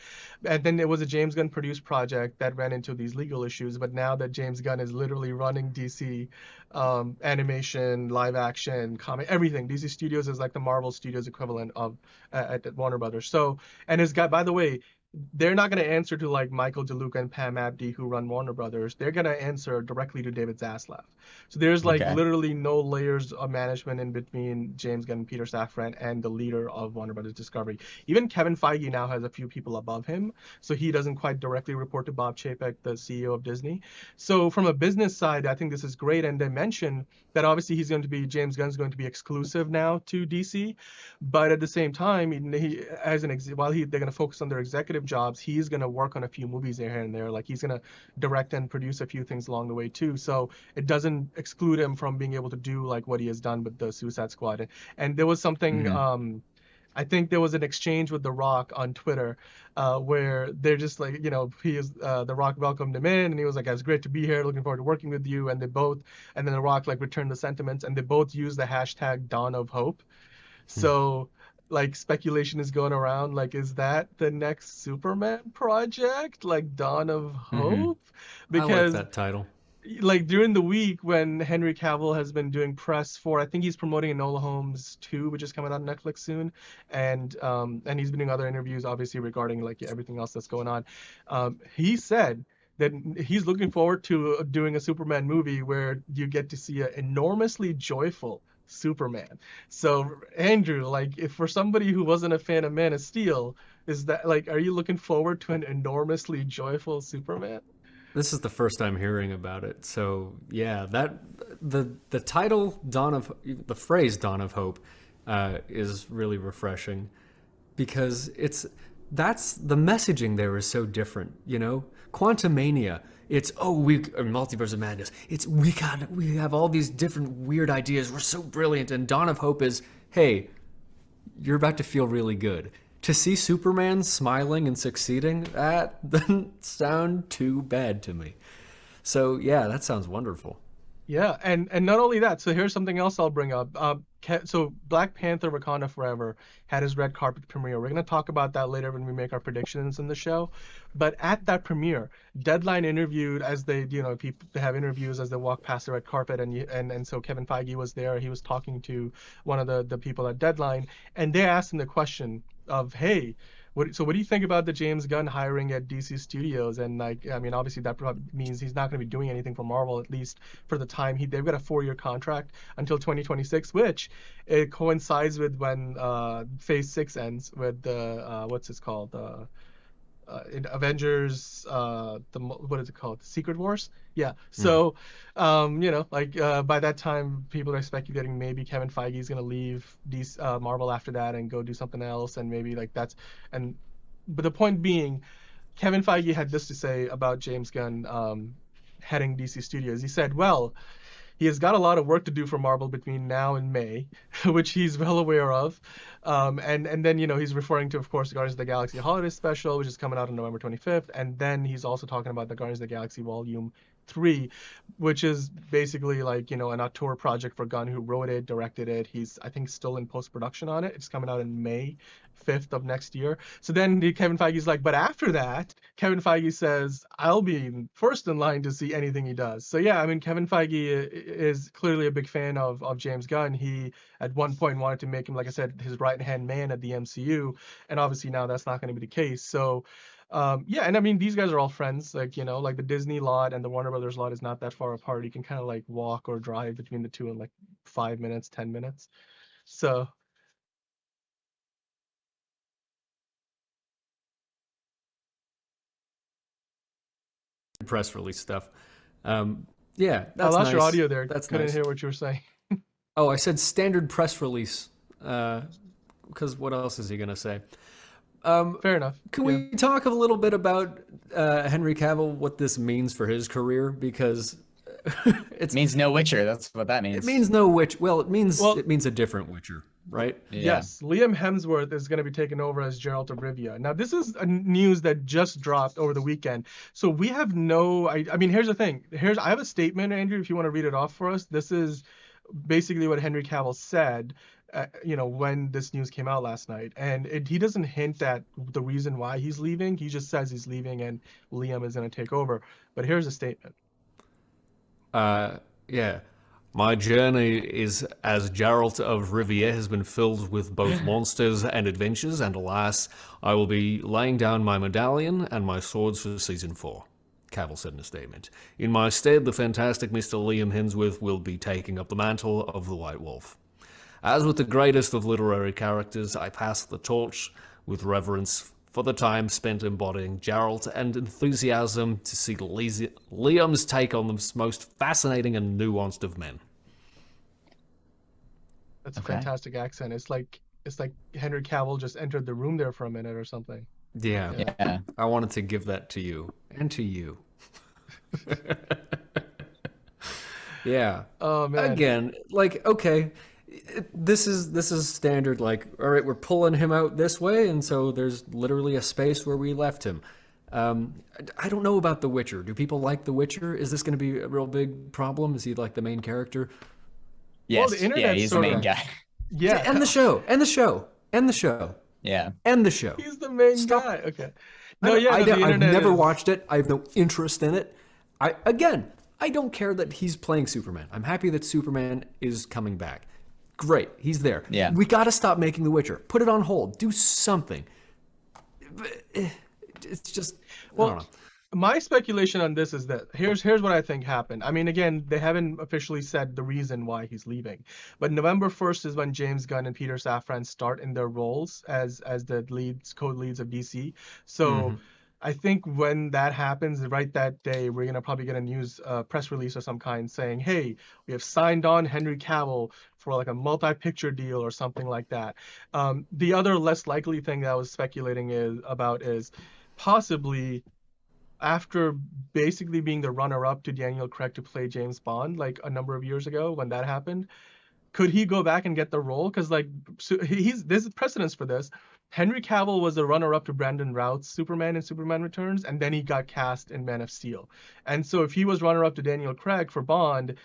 And then it was a James Gunn produced project that ran into these legal issues, but now that James Gunn is literally running DC animation, live action, comic, everything. DC Studios is like the Marvel Studios equivalent of at Warner Brothers. So, and his guy, by the way, they're not going to answer to Michael DeLuca and Pam Abdi who run Warner Brothers. They're going to answer directly to David Zaslav. So there's literally no layers of management in between James Gunn and Peter Safran and the leader of Warner Brothers Discovery. Even Kevin Feige now has a few people above him, so he doesn't quite directly report to Bob Chapek, the CEO of Disney. So from a business side, I think this is great. And they mentioned that obviously James Gunn's going to be exclusive now to DC, but at the same time, while they're going to focus on their executive jobs, he's going to work on a few movies here and there. He's going to direct and produce a few things along the way too. So it doesn't exclude him from being able to do what he has done with the Suicide Squad. And there was something, I think there was an exchange with The Rock on Twitter where they're just The Rock welcomed him in, and he was like, "It's great to be here, looking forward to working with you." And then The Rock returned the sentiments, and they both used the hashtag Dawn of Hope. So speculation is going around, is that the next Superman project, Dawn of Hope? Because I like that title. During the week when Henry Cavill has been doing press for, I think he's promoting Enola Holmes 2, which is coming out on Netflix soon, and he's been doing other interviews obviously regarding everything else that's going on. He said that he's looking forward to doing a Superman movie where you get to see an enormously joyful Superman. So Andrew, if for somebody who wasn't a fan of Man of Steel, is that are you looking forward to an enormously joyful Superman? This is the first time hearing about it. So yeah, that the title the phrase Dawn of Hope is really refreshing, because that's the messaging there is so different. Quantumania it's Multiverse of Madness. We have all these different weird ideas. We're so brilliant. And Dawn of Hope is, hey, you're about to feel really good. To see Superman smiling and succeeding, that doesn't sound too bad to me. So yeah, that sounds wonderful. Yeah, and not only that, so here's something else I'll bring up. So Black Panther Wakanda Forever had his red carpet premiere. We're going to talk about that later when we make our predictions in the show. But at that premiere, Deadline interviewed, as they, people have interviews as they walk past the red carpet, and so Kevin Feige was there. He was talking to one of the people at Deadline, and they asked him the question of, hey, what do you think about the James Gunn hiring at DC Studios? And obviously that probably means he's not going to be doing anything for Marvel, at least for the time. They've got a 4-year contract until 2026, which it coincides with when Phase 6 ends with the what's it called? In Avengers, what is it called? Secret Wars? Yeah. So, by that time, people are speculating maybe Kevin Feige is going to leave Marvel after that and go do something else, and maybe but the point being, Kevin Feige had this to say about James Gunn heading DC Studios. He said, well, he has got a lot of work to do for Marvel between now and May, which he's well aware of. And then, he's referring to, of course, the Guardians of the Galaxy Holiday Special, which is coming out on November 25th. And then he's also talking about the Guardians of the Galaxy Volume 3, which is basically an auteur project for Gunn, who wrote it, directed it. He's, I think, still in post-production on it. It's coming out in May 5th of next year. So then Kevin Feige's like, but after that, Kevin Feige says, I'll be first in line to see anything he does. So yeah, Kevin Feige is clearly a big fan of James Gunn. He at one point wanted to make him, like I said, his right-hand man at the MCU, and obviously now that's not going to be the case. So and these guys are all friends, like the Disney lot and the Warner Brothers lot is not that far apart. You can kind of walk or drive between the two in 5 minutes, 10 minutes. So press release stuff. Yeah, that's I lost nice. your audio there. That's Couldn't nice. hear what you were saying. Oh, I said standard press release. Because what else is he gonna say? Fair enough. Can we talk a little bit about Henry Cavill, what this means for his career? Because it means no Witcher. That's what that means. It means no Witcher. Well, it means a different Witcher, right? Yeah. Yes, Liam Hemsworth is going to be taking over as Geralt of Rivia. Now, this is a news that just dropped over the weekend, so we have no. Here's the thing. I have a statement, Andrew. If you want to read it off for us, this is basically what Henry Cavill said. When this news came out last night, and he doesn't hint at the reason why he's leaving. He just says he's leaving and Liam is going to take over. But here's a statement. Yeah. My journey is as Geralt of Rivia has been filled with both monsters and adventures, and alas, I will be laying down my medallion and my swords for season 4. Cavill said in a statement. In my stead, the fantastic Mr. Liam Hemsworth will be taking up the mantle of the White Wolf. As with the greatest of literary characters, I pass the torch with reverence for the time spent embodying Geralt and enthusiasm to see Liam's take on the most fascinating and nuanced of men. That's a fantastic accent. It's like Henry Cavill just entered the room there for a minute or something. Yeah. I wanted to give that to you and to you. Yeah. Oh man. Again, okay. This is standard, all right, we're pulling him out this way, and so there's literally a space where we left him. I don't know about The Witcher. Do people like The Witcher? Is this going to be a real big problem? Is he the main character? Yes, he's the main guy. Yeah. And the show. Yeah. End the show. He's the main guy. Okay. I've never watched it. I have no interest in it. I don't care that he's playing Superman. I'm happy that Superman is coming back. Great, he's there. Yeah. We got to stop making The Witcher. Put it on hold. Do something. It's just, I don't know. My speculation on this is that here's what I think happened. Again, they haven't officially said the reason why he's leaving, but November 1st is when James Gunn and Peter Safran start in their roles as the co-leads of DC. So I think when that happens, right that day, we're going to probably get a news press release of some kind saying, hey, we have signed on Henry Cavill for a multi-picture deal or something like that. The other less likely thing that I was speculating is possibly after basically being the runner-up to Daniel Craig to play James Bond, like a number of years ago when that happened, could he go back and get the role? Because like there's precedence for this. Henry Cavill was the runner-up to Brandon Routh's Superman in Superman Returns, and then he got cast in Man of Steel. And so if he was runner-up to Daniel Craig for Bond,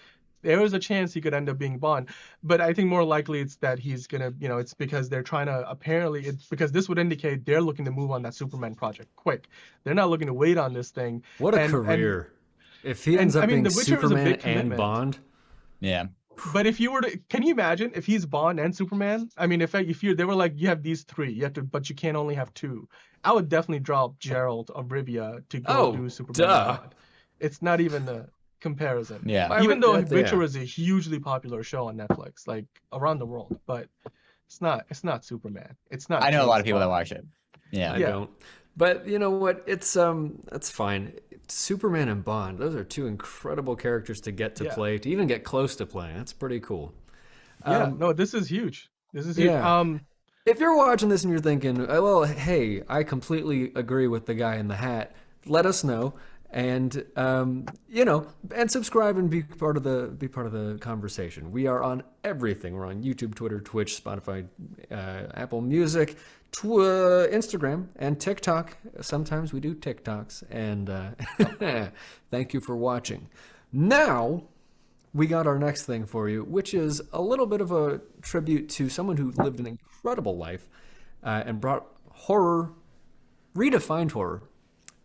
there was a chance he could end up being Bond. But I think more likely it's that he's gonna, it's because they're trying to, apparently it's because this would indicate they're looking to move on that Superman project quick. They're not looking to wait on this thing. What a career. If he ends up being Superman and Bond. Yeah. But if you were to, can you imagine if he's Bond and Superman? I mean, if they were like, you have these three, but you can't only have two. I would definitely drop Gerald of Rivia to go do Superman and Bond. It's not even a comparison. Yeah. Even though Witcher is a hugely popular show on Netflix, like around the world, but it's not Superman. It's not. I know a lot of people that watch it. Yeah. I don't. But you know what? It's that's fine. Superman and Bond, those are two incredible characters to get to play, to even get close to playing. That's pretty cool. No, this is huge. This is huge. Yeah. If you're watching this and you're thinking, well, hey, I completely agree with the guy in the hat, let us know. And and subscribe and be part of the conversation. We are on everything. We're on YouTube, Twitter, Twitch, Spotify, Apple Music, Instagram, and TikTok. Sometimes we do TikToks. And thank you for watching. Now we got our next thing for you, which is a little bit of a tribute to someone who lived an incredible life and brought horror, redefined horror,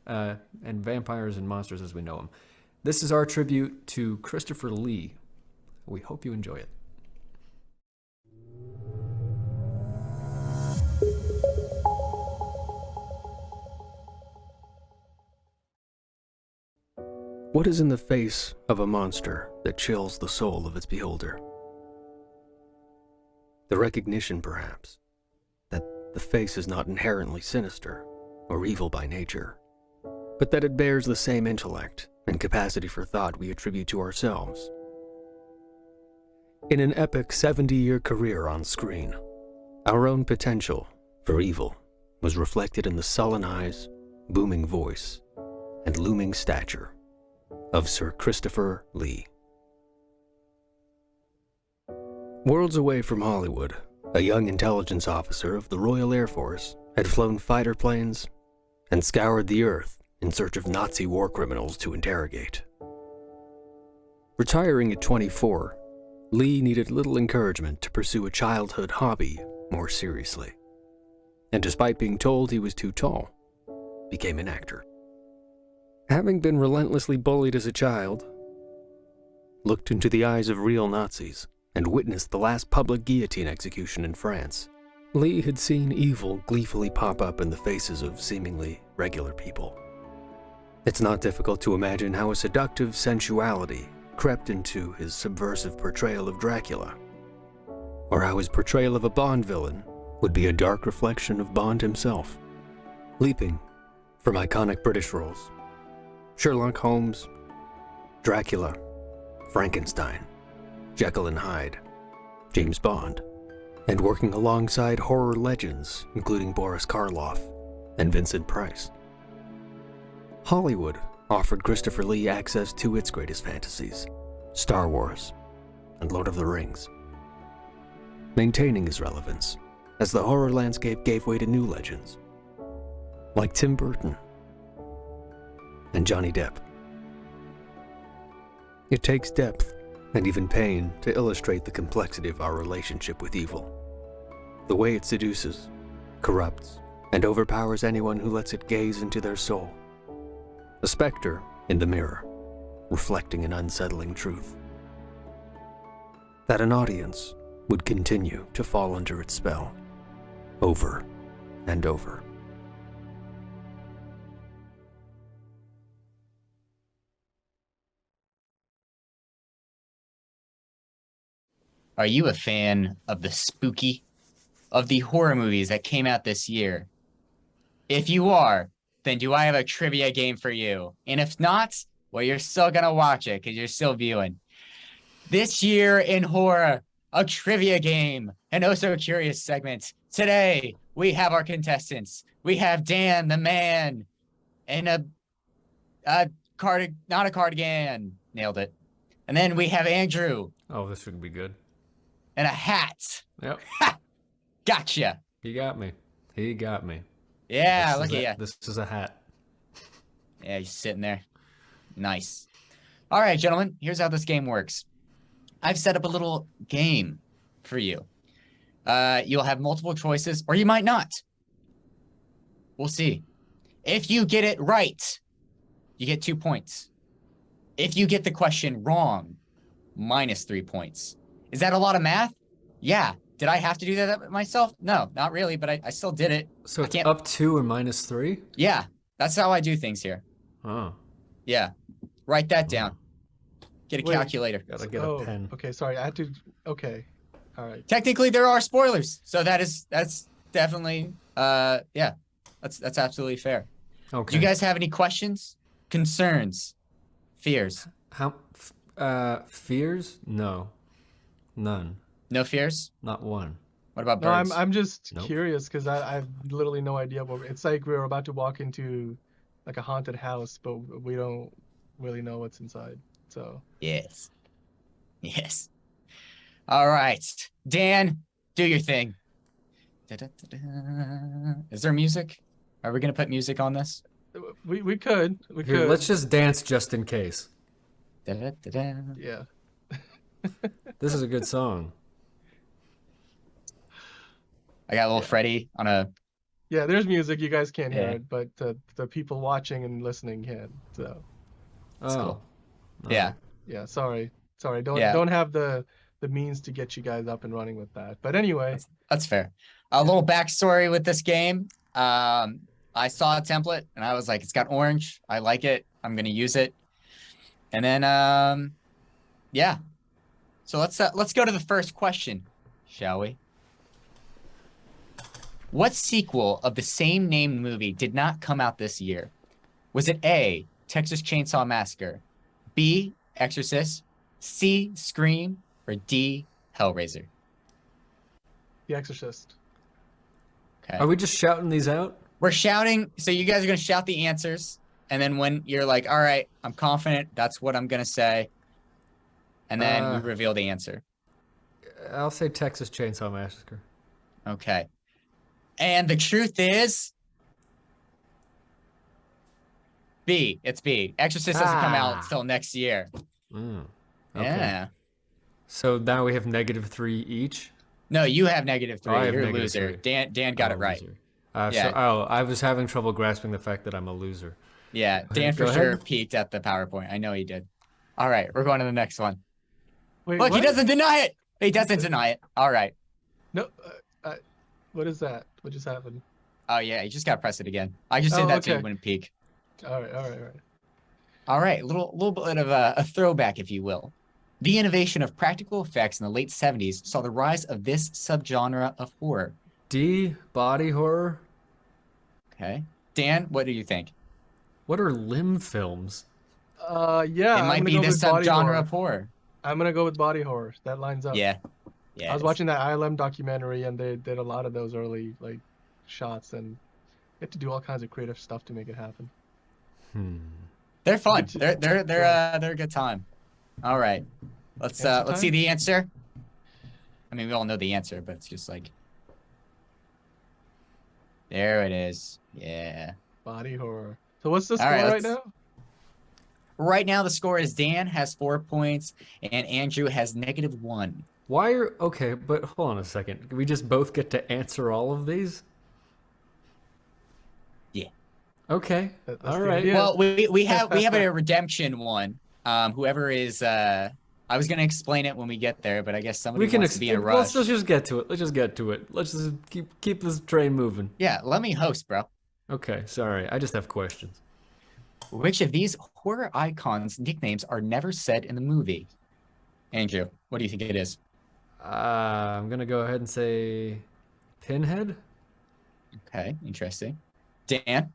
and vampires and monsters as we know them. This is our tribute to Christopher Lee. We hope you enjoy it. What is in the face of a monster that chills the soul of its beholder? The recognition, perhaps, that the face is not inherently sinister or evil by nature, but that it bears the same intellect and capacity for thought we attribute to ourselves. In an epic 70-year career on screen, our own potential for evil was reflected in the sullen eyes, booming voice, and looming stature of Sir Christopher Lee. Worlds away from Hollywood, a young intelligence officer of the Royal Air Force had flown fighter planes and scoured the earth in search of Nazi war criminals to interrogate. Retiring at 24, Lee needed little encouragement to pursue a childhood hobby more seriously, and despite being told he was too tall, became an actor. Having been relentlessly bullied as a child, looked into the eyes of real Nazis, and witnessed the last public guillotine execution in France, Lee had seen evil gleefully pop up in the faces of seemingly regular people. It's not difficult to imagine how a seductive sensuality crept into his subversive portrayal of Dracula, or how his portrayal of a Bond villain would be a dark reflection of Bond himself. Leaping from iconic British roles, Sherlock Holmes, Dracula, Frankenstein, Jekyll and Hyde, James Bond, and working alongside horror legends including Boris Karloff and Vincent Price. Hollywood offered Christopher Lee access to its greatest fantasies, Star Wars and Lord of the Rings, maintaining his relevance as the horror landscape gave way to new legends, like Tim Burton and Johnny Depp. It takes depth and even pain to illustrate the complexity of our relationship with evil, the way it seduces, corrupts, and overpowers anyone who lets it gaze into their soul. A specter in the mirror, reflecting an unsettling truth. That an audience would continue to fall under its spell, over and over. Are you a fan of the spooky, of the horror movies that came out this year? If you are, then do I have a trivia game for you? And if not, well, you're still gonna watch it because you're still viewing. This year in horror, a trivia game, an oh so curious segment. Today, we have our contestants. We have Dan, the man, and a Not a cardigan. Nailed it. And then we have Andrew. Oh, this should be good. And a hat. Yep. Ha! Gotcha. He got me. Yeah, look at you. This is a hat. Yeah, he's sitting there. Nice. All right, gentlemen, here's how this game works. I've set up a little game for you. You'll have multiple choices, or you might not. We'll see. If you get it right, you get 2 points. If you get the question wrong, -3 points. Is that a lot of math? Yeah. Did I have to do that myself? No, not really, but I still did it. So it's up 2 and -3? Yeah, that's how I do things here. Oh. Yeah. Write that down. Get a calculator. Gotta get a pen. Okay, sorry. I had to. Okay. All right. Technically, there are spoilers, so that's definitely yeah, that's absolutely fair. Okay. Do you guys have any questions, concerns, fears? Fears? No, none. No fears? Not one. What about No, birds? I'm just curious because I have literally no idea it's like we're about to walk into like a haunted house, but we don't really know what's inside. So Yes. All right, Dan, do your thing. Is there music? Are we gonna put music on this? we could. Here, let's just dance just in case. Yeah. This is a good song. I got a little Freddy on a. Yeah, there's music. You guys can't hear Yeah. it, but the people watching and listening can. So Cool. Yeah. yeah, sorry. Don't have the means to get you guys up and running with that. But anyway, That's fair. A little backstory with this game. I saw a template and I was like, it's got orange. I like it. I'm gonna use it. And then yeah. So let's go to the first question, shall we? What sequel of the same named movie did not come out this year? Was it A, Texas Chainsaw Massacre, B, Exorcist, C, Scream, or D, Hellraiser? The Exorcist. Okay. Are we just shouting these out? We're shouting, so you guys are going to shout the answers, and then when you're like, all right, I'm confident, that's what I'm going to say, and then we reveal the answer. I'll say Texas Chainsaw Massacre. Okay. And the truth is B. It's B. Exorcist doesn't come out until next year. Okay. Yeah. So now we have -3 each? No, you have -3. I have You're a -3. loser. Dan got it right. Yeah. So, I was having trouble grasping the fact that I'm a loser. Yeah, Dan for sure peeked at the PowerPoint. I know he did. All right, we're going to the next one. Wait, Look, what? he doesn't deny it. He doesn't deny it. All right. No, what is that? What just happened? Oh, yeah, you just got to press it again. I just did that so you wouldn't peek. All right. All right, little bit of a throwback, if you will. The innovation of practical effects in the late 70s saw the rise of this subgenre of horror. D, body horror. Okay. Dan, what do you think? What are limb films? Yeah. It might be this subgenre of horror. I'm gonna go with body horror. That lines up. Yeah. I was watching that ILM documentary, and they did a lot of those early shots, and you have to do all kinds of creative stuff to make it happen. They're fun. They're a good time. All right. Let's see the answer. I mean, we all know the answer, but it's just like there it is. Yeah. Body horror. So what's the score right now? Right now the score is Dan has 4 points and Andrew has -1. Why are okay, but hold on a second. We just both get to answer all of these? Yeah. Okay. All right. Well, we have a redemption one. Whoever is I was gonna explain it when we get there, but I guess somebody wants to be in a rush. Let's just get to it. Let's just keep this train moving. Yeah, let me host, bro. Okay, sorry. I just have questions. Which of these horror icons' nicknames are never said in the movie? Andrew, what do you think it is? I'm gonna go ahead and say Pinhead. Okay, interesting. Dan?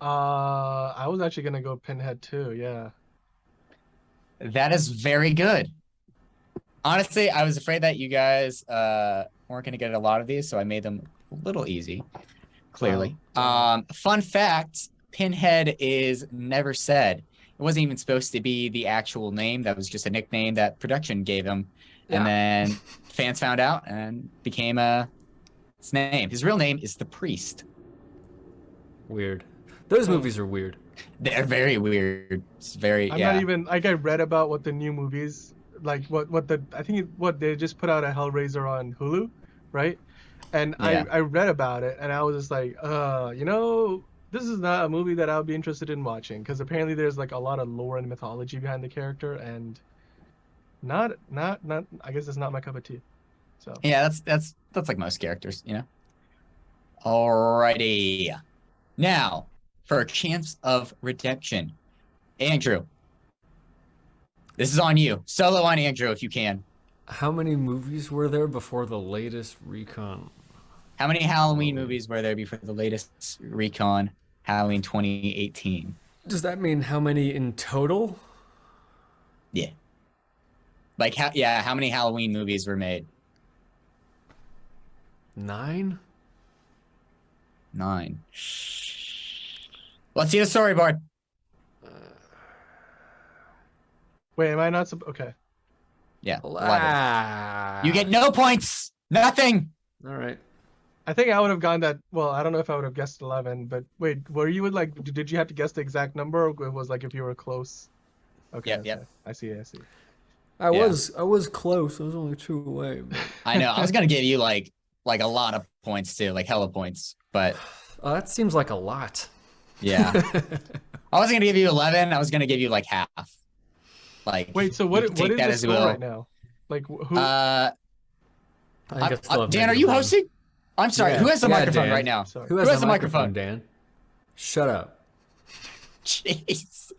I was actually gonna go Pinhead too. Yeah. That is very good. Honestly, I was afraid that you guys weren't gonna get a lot of these, so I made them a little easy. Clearly. Fun fact: Pinhead is never said. It wasn't even supposed to be the actual name. That was just a nickname that production gave him. Yeah. And then fans found out and became his name. His real name is the Priest. Weird. Those movies are weird. They're very weird. It's very. I'm not even like, I read about what the new movies, like what they just put out a Hellraiser on Hulu, right? And yeah. I read about it and I was just like, this is not a movie that I would be interested in watching, because apparently there's like a lot of lore and mythology behind the character, and not I guess it's not my cup of tea. So yeah, that's like most characters, you know. Alrighty, now for a chance of redemption, Andrew. This is on you. Solo on Andrew if you can. How many movies were there before the latest recon? How many Halloween movies were there before the latest recon, Halloween 2018? Does that mean how many in total? Yeah. Like, how many Halloween movies were made? 9? 9. Let's see the storyboard. Wait, am I not? Okay. Yeah. 11. You get no points. Nothing. All right. I think I would have gone that. Well, I don't know if I would have guessed 11, but wait, were you with like? Did you have to guess the exact number, or it was like if you were close? Okay. Yep. Okay. I see. I was close. I was only 2 away. But... I know. I was gonna give you like a lot of points too, like hella points, but that seems like a lot. Yeah. I wasn't gonna give you 11. I was gonna give you like half. Like, wait, so what is the score right now? Like who? Dan, are you hosting? I'm sorry. Yeah. Who has the microphone Dan. right now? Who has the microphone, Dan? Shut up. Jeez.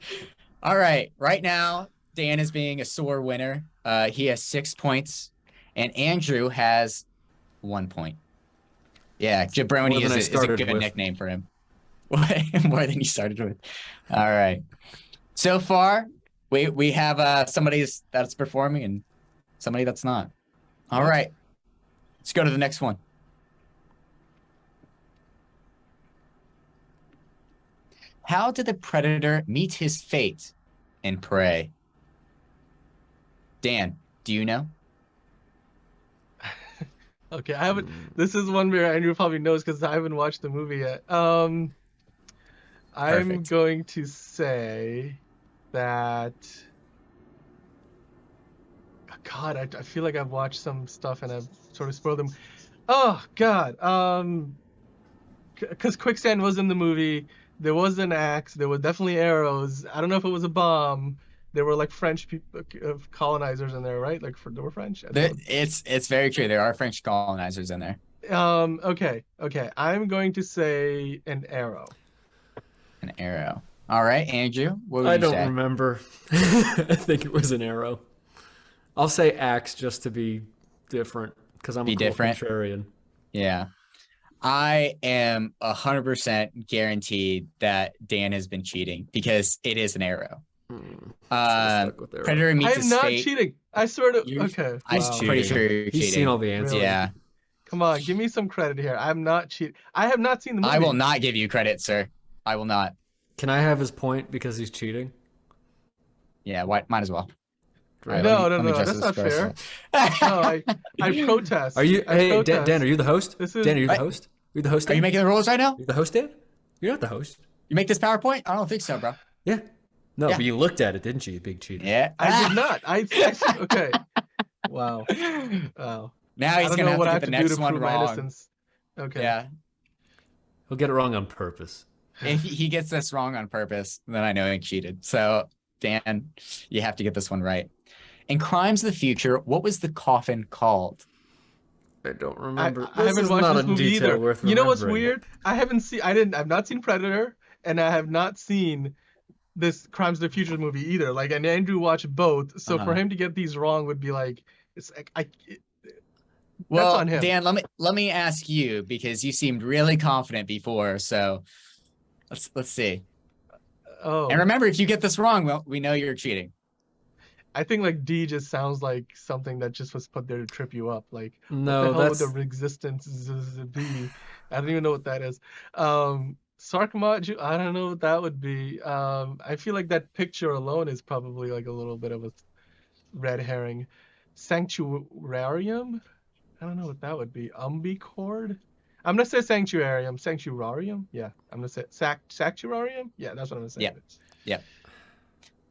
All right. Right now, Dan is being a sore winner. He has 6 points, and Andrew has 1 point. Yeah, Jabroni is a good nickname for him. More than you started with. All right. So far, we have somebody that's performing and somebody that's not. All right. Let's go to the next one. How did the predator meet his fate in Prey? Dan, do you know? Okay, I haven't. This is one where Andrew probably knows because I haven't watched the movie yet. I'm going to say that. God, I feel like I've watched some stuff and I've sort of spoiled them. Oh God, because quicksand was in the movie. There was an axe. There were definitely arrows. I don't know if it was a bomb. There were like French colonizers in there, right? Like there were French. It's very true. There are French colonizers in there. Okay. I'm going to say an arrow. An arrow. All right, Andrew. What would I you don't say? remember. I think it was an arrow. I'll say axe just to be different because I'm a contrarian. Yeah. I am 100% guaranteed that Dan has been cheating because it is an arrow. Predator meets his fate. I'm not cheating. I sort of. Okay. I'm pretty sure you're cheating. He's seen all the answers. Really? Yeah. Come on, give me some credit here. I'm not cheating. I have not seen the movie. I will not give you credit, sir. I will not. Can I have his point because he's cheating? Yeah, might as well. Right, no, that's not fair. No, I protest. Are you? Hey, Dan, are you the host? Dan, are you the host? You're the host. Are you making the rules right now? You're the host, Dan? You're not the host. You make this PowerPoint? I don't think so, bro. Yeah. No, but you looked at it, didn't you, you big cheater? Yeah. I did not. Okay. Wow. Now he's going to have to get the next one wrong. Okay. Yeah. He'll get it wrong on purpose. If he gets this wrong on purpose, then I know he cheated. So, Dan, you have to get this one right. In Crimes of the Future, what was the coffin called? I don't remember. I haven't watched this movie either. You know what's weird? I've not seen Predator, and I have not seen this Crimes of the Future movie either. Like, and Andrew watched both, so for him to get these wrong would be like, it's like well, that's on him. Dan, let me ask you because you seemed really confident before. So let's see. And remember, if you get this wrong, well, we know you're cheating. I think like D just sounds like something that just was put there to trip you up. Like, no, what the hell would the resistance B? I don't even know what that is. Sarkmaju, I don't know what that would be. I feel like that picture alone is probably like a little bit of a red herring. Sanctuarium? I don't know what that would be. Umbicord? I'm gonna say sanctuarium. Sanctuarium? Yeah. I'm gonna say sanctuarium? Yeah, that's what I'm gonna say. Yeah.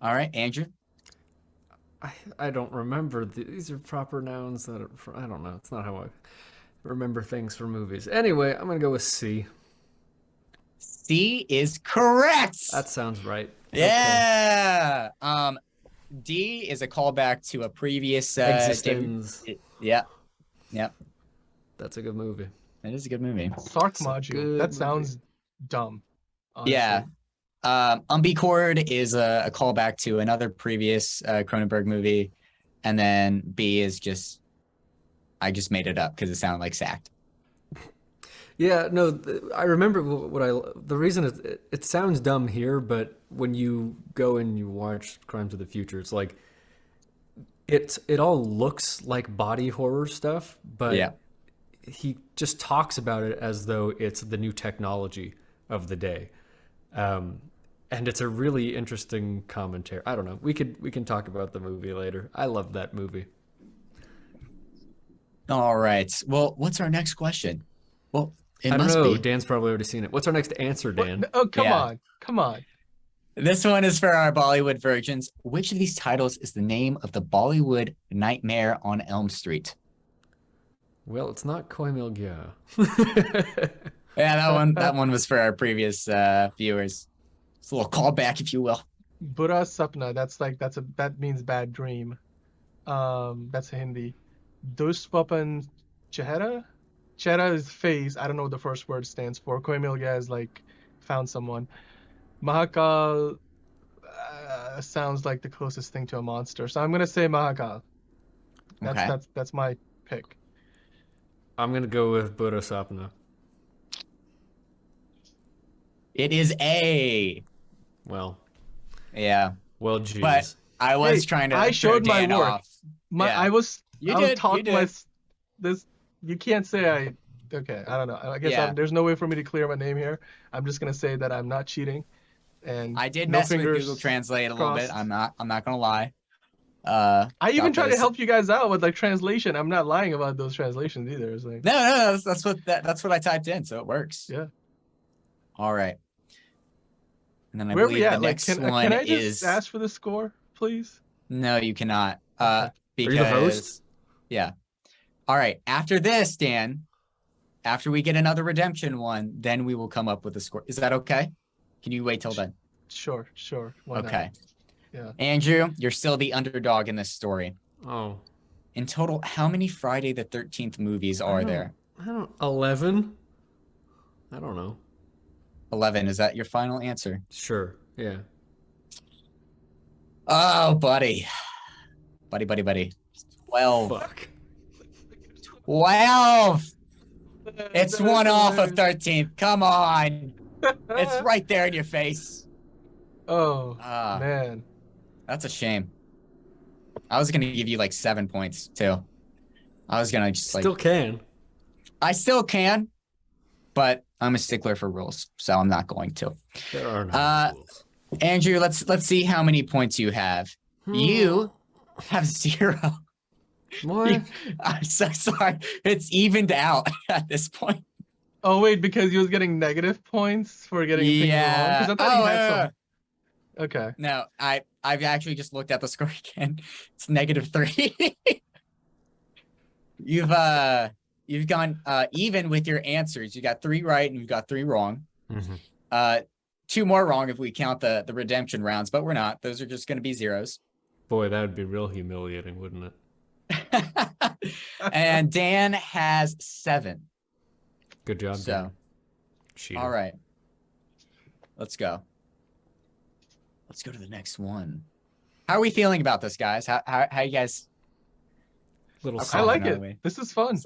All right, Andrew. I don't remember. These are proper nouns that are, I don't know. It's not how I remember things from movies. Anyway, I'm gonna go with C. C is correct. That sounds right. Yeah. Okay. D is a callback to a previous Existence. Yeah. That's a good movie. That is a good movie. Sarkmaju. That sounds dumb. Honestly. Yeah. Umbicord is a callback to another previous Cronenberg movie, and then B is just I just made it up because it sounded like sacked. Yeah, no, I remember the reason it sounds dumb here, but when you go and you watch Crimes of the Future, it's like it all looks like body horror stuff, but yeah. He just talks about it as though it's the new technology of the day. And it's a really interesting commentary. I don't know. We can talk about the movie later. I love that movie. All right. Well, what's our next question? Well, I don't know. Dan's probably already seen it. What's our next answer, Dan? Oh, come on. This one is for our Bollywood virgins. Which of these titles is the name of the Bollywood Nightmare on Elm Street? Well, it's not Koi Mil Gya. Yeah, that one was for our previous viewers. It's a little callback, if you will. Bura Sapna. That means bad dream. That's Hindi. Dushpapan Chehra. Chehra is face. I don't know what the first word stands for. Koi Mil Gya is like found someone. Mahakal sounds like the closest thing to a monster, so I'm gonna say Mahakal. That's my pick. I'm gonna go with Buddha Sapna. It is A. Well. Yeah. Well, geez. But I was trying to. I showed my work. Off. I was taught this. You can't say Okay, I don't know. I guess there's no way for me to clear my name here. I'm just gonna say that I'm not cheating. And I did mess with Google Translate a little bit. I'm not gonna lie. I even try to help you guys out with like translation. I'm not lying about those translations either. It's like no, that's what I typed in, so it works. Yeah. All right. And then I Where believe the next one can I just is. ask for the score, please? No, you cannot. Okay. Because are you the host? Yeah. All right. After this, Dan, after we get another redemption one, then we will come up with a score. Is that okay? Can you wait till then? Sure. Why okay. not? Yeah. Andrew, you're still the underdog in this story. Oh. In total, how many Friday the 13th movies are there? 11? I don't know. 11. Is that your final answer? Sure. Yeah. Oh, buddy. Buddy. 12. Fuck. 12. It's one off of 13th. Come on. It's right there in your face. Oh, man. That's a shame. I was going to give you like 7 points, too. I was going to just Still can. I still can, but I'm a stickler for rules, so I'm not going to. There are no rules. Andrew, let's see how many points you have. You have 0. What? I'm so sorry. It's evened out at this point. Oh, wait, because you was getting negative points for getting things wrong? Because I thought you had some. Okay. No, I've actually just looked at the score again. It's -3. You've gone even with your answers. You got 3 right and you've got 3 wrong. Mm-hmm. 2 more wrong if we count the redemption rounds, but we're not. Those are just going to be zeros. Boy, that would be real humiliating, wouldn't it? And Dan has 7. Good job, Dan. Cheater. All right. Let's go. Let's go to the next one. How are we feeling about this, guys? How you guys? I like it. This is fun.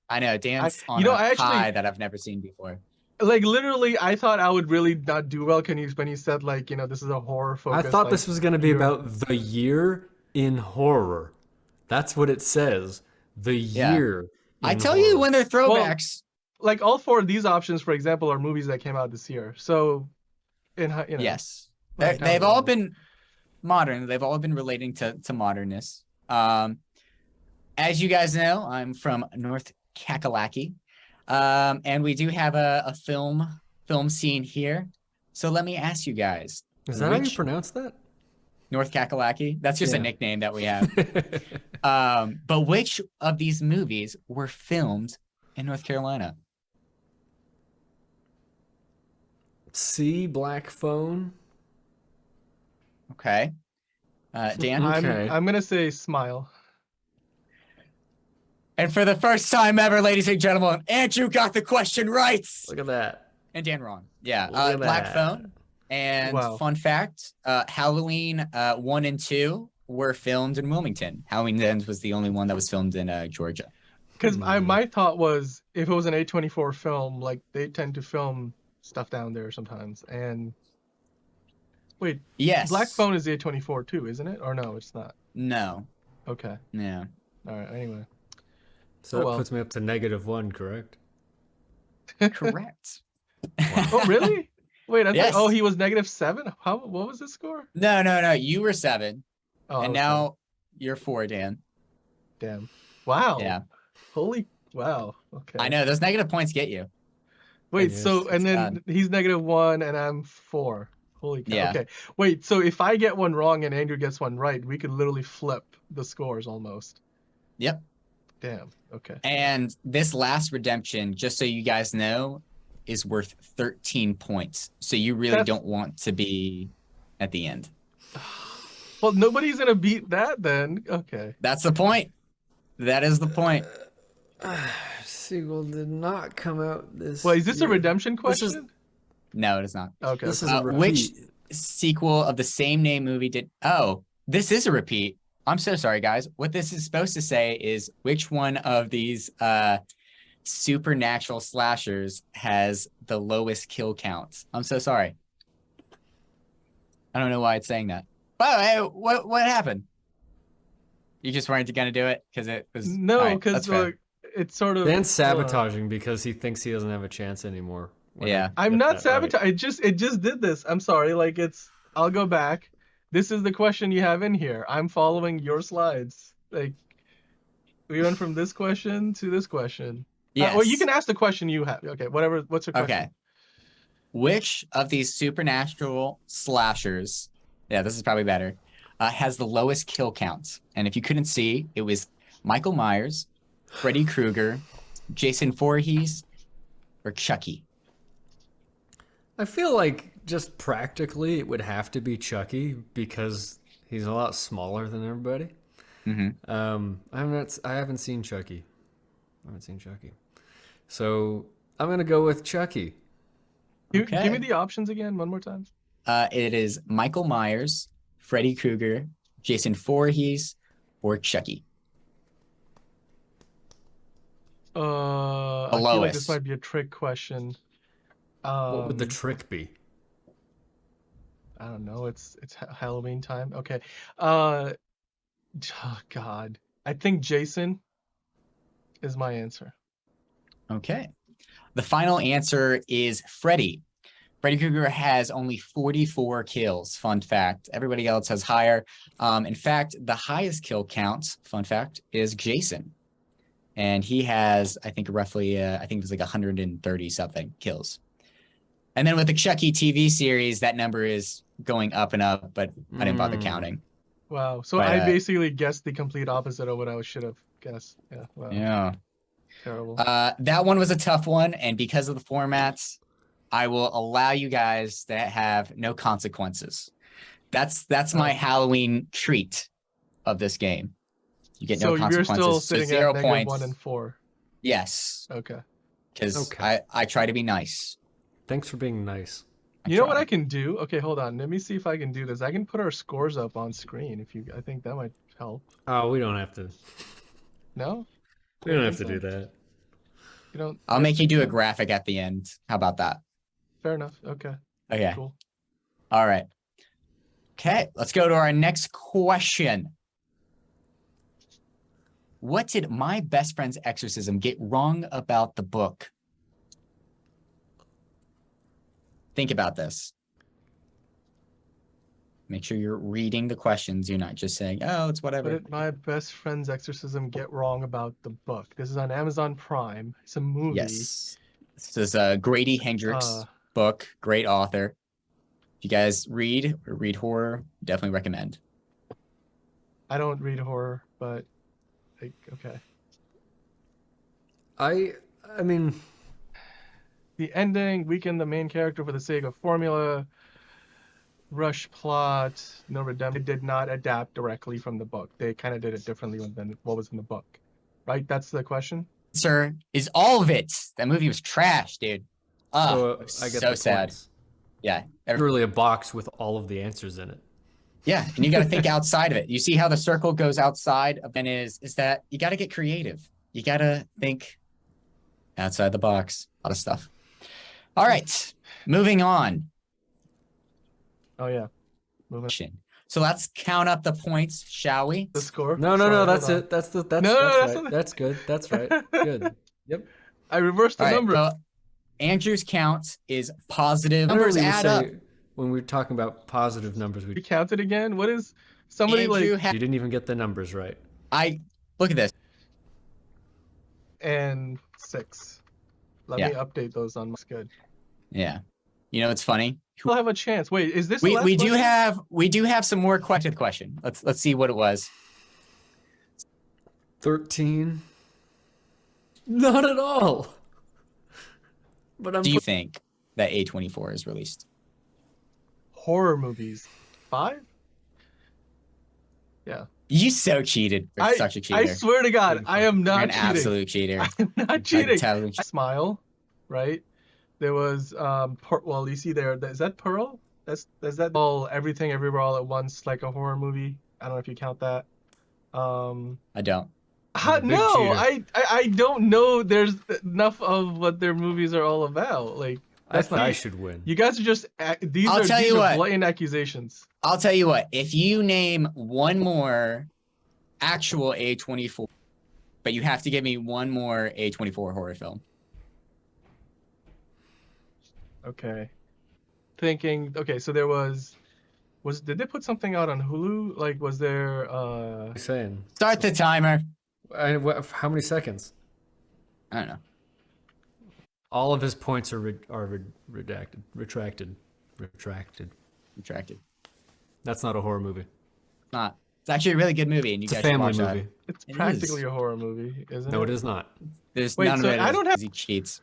I know Dan's on a high that I've never seen before. Like literally, I thought I would really not do well. When you said like this is a horror focus. I thought this was going to be about the year in horror. That's what it says. The year. I tell you when they're throwbacks. like all four of these options, for example, are movies that came out this year. So, yes, they've all been modern. They've all been relating to modernness. As you guys know, I'm from North Kakalaki, and we do have a film scene here. So let me ask you guys: is that how you pronounce that? North Kakalaki? That's just a nickname that we have. But which of these movies were filmed in North Carolina? C, Black Phone. Okay. Dan? I'm going to say Smile. And for the first time ever, ladies and gentlemen, Andrew got the question right. Look at that. And Dan wrong. Yeah. Black Phone. And fun fact, Halloween 1 and 2 were filmed in Wilmington. Halloween Ends was the only one that was filmed in Georgia. Because my thought was, if it was an A24 film, like they tend to film stuff down there sometimes. And wait, yes, Black Phone is A24 too, isn't it? Or no, it's not. No. Okay. Yeah. All right. Anyway. So that puts me up to -1, correct? Correct. Oh, really? Wait, Yes. thought, he was -7? What was the score? No. You were 7. Oh, and now you're 4, Dan. Damn. Wow. Yeah. Wow. Okay. I know, those negative points get you. Wait, and then he's -1 and I'm 4. Holy cow. Yeah. Okay. Wait, so if I get one wrong and Andrew gets one right, we could literally flip the scores almost. Yep. Damn. Okay. And this last redemption, just so you guys know, is worth 13 points. So you really don't want to be at the end. Well, nobody's going to beat that then. Okay. That's the point. That is the point. Sequel did not come out this Well, is this year. a redemption question? No, it is not. Okay. This is a repeat. Which sequel of the same name movie did... Oh, this is a repeat. I'm so sorry, guys. What this is supposed to say is which one of these supernatural slashers has the lowest kill counts. I'm so sorry. I don't know why it's saying that. But hey, what happened? You just weren't going to do it because it was... No, because it's sort of... Dan's sabotaging because he thinks he doesn't have a chance anymore. Yeah. I'm not sabotaging. Right. It just did this. I'm sorry. Like, I'll go back. This is the question you have in here. I'm following your slides. Like, we went from this question to this question. Yes. Well, you can ask the question you have. Okay, whatever. What's your question? Okay. Which of these supernatural slashers, yeah, this is probably better, has the lowest kill counts? And if you couldn't see, it was Michael Myers, Freddy Krueger, Jason Voorhees, or Chucky. I feel like just practically it would have to be Chucky because he's a lot smaller than everybody. Mm-hmm. I haven't seen Chucky. So I'm gonna go with Chucky. Give me the options again one more time. It is Michael Myers, Freddy Krueger, Jason Voorhees, or Chucky. I feel like this might be a trick question. What would the trick be? I don't know. It's Halloween time. Okay. Oh God. I think Jason is my answer. Okay. The final answer is Freddy. Freddy Krueger has only 44 kills. Fun fact. Everybody else has higher. In fact, the highest kill count, fun fact, is Jason. And he has, I think, roughly, I think it was like 130 something kills. And then with the Chucky TV series, that number is going up and up, but I didn't bother counting. Wow. So I basically guessed the complete opposite of what I should have guessed. Yeah. Wow. Yeah. Terrible. That one was a tough one. And because of the formats, I will allow you guys to have no consequences. That's my Halloween treat of this game. You get no consequences. So you're still sitting so 0 at points. -1 and 4. Yes. Okay. Because I try to be nice. Thanks for being nice. You know what I can do? Okay, hold on. Let me see if I can do this. I can put our scores up on screen I think that might help. Oh, we don't have to. No? We don't have to do that. You don't. I'll make you do a graphic at the end. How about that? Fair enough. Okay. Okay. Cool. All right. Okay, let's go to our next question. What did My Best Friend's Exorcism get wrong about the book? Think about this. Make sure you're reading the questions. You're not just saying, oh, it's whatever. What did my best friend's exorcism get wrong about the book? This is on Amazon Prime. It's a movie. Yes. This is a Grady Hendrix book. Great author. If you guys read or read horror, definitely recommend. I don't read horror, but like, okay. I mean, the ending weakened the main character for the sake of formula. Rush plot, no redemption. It did not adapt directly from the book. They kind of did it differently than what was in the book, right? That's the question. Sir, is all of it. That movie was trash, dude. Oh, I get so the sad. points. Yeah. Literally a box with all of the answers in it. Yeah, and you got to think outside of it. You see how the circle goes outside of it is that you got to get creative. You got to think outside the box. A lot of stuff. All right, moving on. Oh yeah. So let's count up the points, shall we? The score. No, that's it. That's right. Not... That's good. That's right. Good. Yep. I reversed the number. So Andrew's count is positive. Numbers add up. When we're talking about positive numbers, we counted again. What is somebody Andrew like? You didn't even get the numbers right. Look at this. And 6. Let me update those on my good. Yeah. You know, it's funny. We'll have a chance. Wait, is this we do have some more question. Let's see what it was. 13. Not at all. But do you think that A24 is released? Horror movies. 5? Yeah. You so cheated. You're such a cheater. I swear to God, I am not You're an cheating. absolute cheater. I'm not cheating. Smile, right? There was well, you see there. Is that Pearl? Is that all Everything Everywhere All at Once, like a horror movie? I don't know if you count that. I don't. No, I don't know. There's enough of what their movies are all about. Like I should win. You guys are just these are blatant accusations. I'll tell you what. If you name one more actual A24, but you have to give me one more A24 horror film. Okay. Thinking. Okay, so there was. Did they put something out on Hulu? Like, was there? Saying. Start the timer. How many seconds? I don't know. All of his points are retracted. That's not a horror movie. Not. It's actually a really good movie, and you guys should watch that. It's practically a horror movie, isn't it? No, it is not. There's none of it. I don't have. He cheats.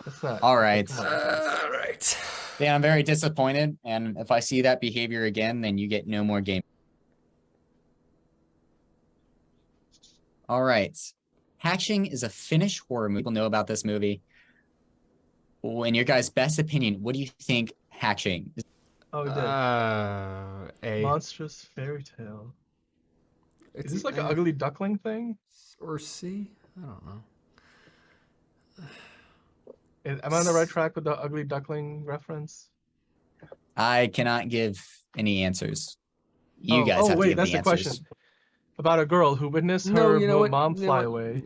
That's not. All right. All right. Yeah, I'm very disappointed, and if I see that behavior again, then you get no more game. All right. Hatching is a Finnish horror movie. People know about this movie. In your guys' best opinion, what do you think Hatching is? Oh, A. Monstrous fairy tale. Is this like an ugly duckling thing? Or C? I don't know. Am I on the right track with the ugly duckling reference? I cannot give any answers. You guys have to give that's the the answers. question. About a girl who witnessed her mom fly away.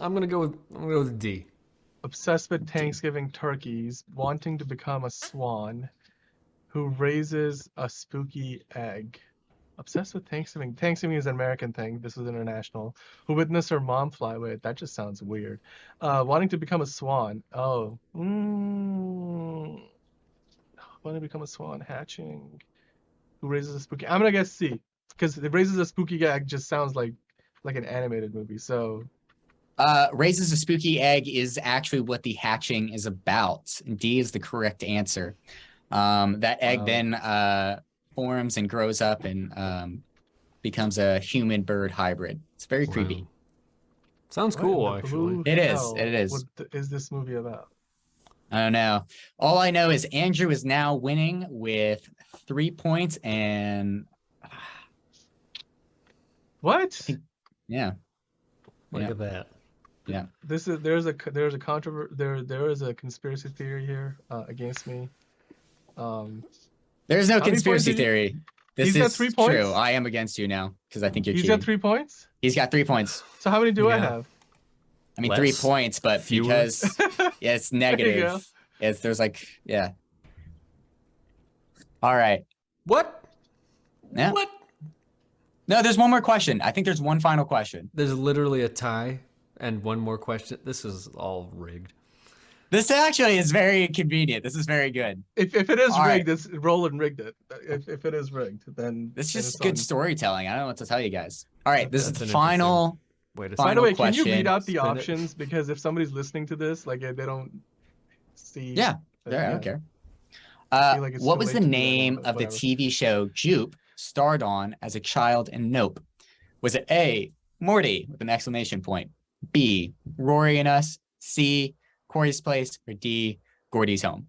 I'm gonna go with D. Obsessed with Thanksgiving turkeys, wanting to become a swan, who raises a spooky egg. Obsessed with Thanksgiving. Thanksgiving is an American thing. This was international. Who witnessed her mom fly away. That just sounds weird. Wanting to become a swan. Oh. Wanting to become a swan. Hatching. Who raises a spooky... I'm going to guess C. Because it raises a spooky egg just sounds like an animated movie. So... Raises a spooky egg is actually what the hatching is about. And D is the correct answer. That egg then... forms and grows up and becomes a human-bird hybrid. It's very creepy. Sounds cool, actually. It is. It is. What is this movie about? I don't know. All I know is Andrew is now winning with 3 points and... What? Yeah. Look at that. Yeah. There's a controversy. There is a conspiracy theory here against me. There's no conspiracy theory. This is 3 points? true. I am against you now because I think you're He's cheating. got 3 points? He's got 3 points. So how many do I have? I mean, 3 points, but fewer. Because it's negative. There's All right. What? Yeah. What? No, there's one more question. I think there's one final question. There's literally a tie and one more question. This is all rigged. This actually is very convenient. This is very good. If it is All rigged, right. this Roland rigged it. If it is rigged, then This is then just it's good on. storytelling. I don't know what to tell you guys. All right, this is That's the an final. Wait a By the Final way, can you question. read out the Spin it. options? Because if somebody's listening to this, like they don't see. Yeah, yeah. I don't care. feel like it's What too was late the to do that now, name but of the whatever. TV show Jupe starred on as a child in Nope? Was it A, Morty with an exclamation point, B, Rory and Us, C, Corey's Place, or D, Gordy's Home?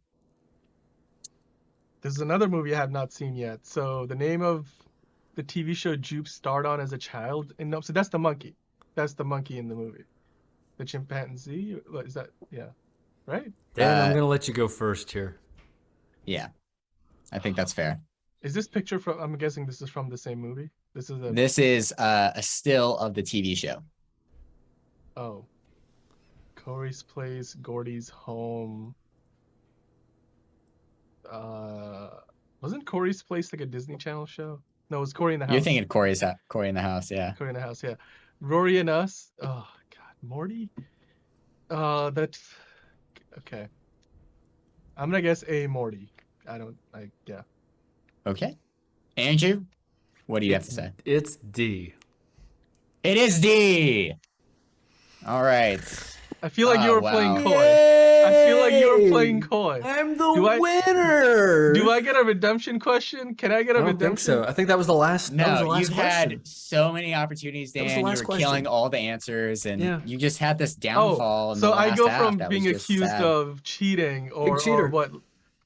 This is another movie I have not seen yet. So the name of the TV show Jupe starred on as a child in Nope. So that's the monkey. That's the monkey in the movie. The chimpanzee? What is that? Yeah. Right? Dan, I'm gonna let you go first here. Yeah, I think that's fair. Is this picture from? I'm guessing this is from the same movie. This is a. This is a still of the TV show. Oh. Corey's Place, Gordy's Home. Wasn't Corey's Place like a Disney Channel show? No, it was Corey in the House. You're thinking Corey in the House, yeah. Corey in the House, yeah. Rory and Us. Oh God, Morty. That's okay. I'm gonna guess A, Morty. Yeah. Okay. Andrew, what do you have to say? It's D. It is D. All right. I feel like you were playing wow. coy. I feel like you were playing coy. I'm the Do I- winner. Do I get a redemption question? Can I get a I don't redemption? think so. I think that was the last. that was the No, last you've question. had so many opportunities, That was the Dan. You last were question. killing all the answers, and Yeah. you just had this downfall. Oh, in so the I last go half from that being was just accused sad. of cheating or cheater. what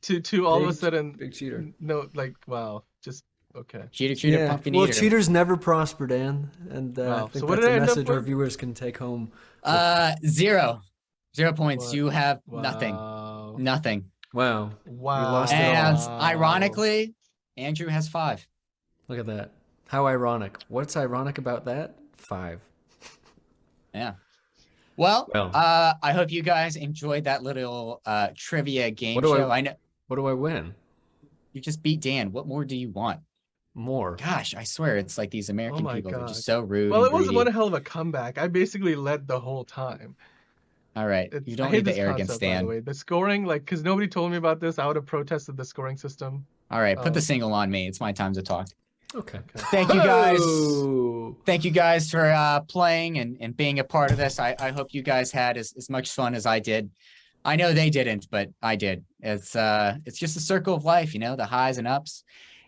to all of a Big- sudden big cheater. No, like wow, just okay. cheater, pumpkin well, eater. cheaters never prosper, Dan, and Wow. I think So what that's did I a end up message our with? viewers can take home. 0 points. What? You have nothing. Wow. Nothing. Wow. Wow. You lost it And all. ironically, Andrew has 5. Look at that. How ironic. What's ironic about that? 5. Yeah. Well, Well. I hope you guys enjoyed that little trivia game What do show. I know What do I win? you just beat Dan. What more do you want? More. Gosh, I swear it's like these American my people. They're God. just so rude. Well, and it was greedy. one hell of a comeback. I basically led the whole time. All right. It's- You I don't hate need the this arrogance, concept, by Dan. the way. The scoring, like, because nobody told me about this, I would have protested the scoring system. All right. Put the Oh. single on me. It's my time to talk. Okay. Thank you guys. Oh. Thank you guys for playing and being a part of this. I hope you guys had as much fun as I did. I know they didn't, but I did. It's just a circle of life, you know, the highs and ups.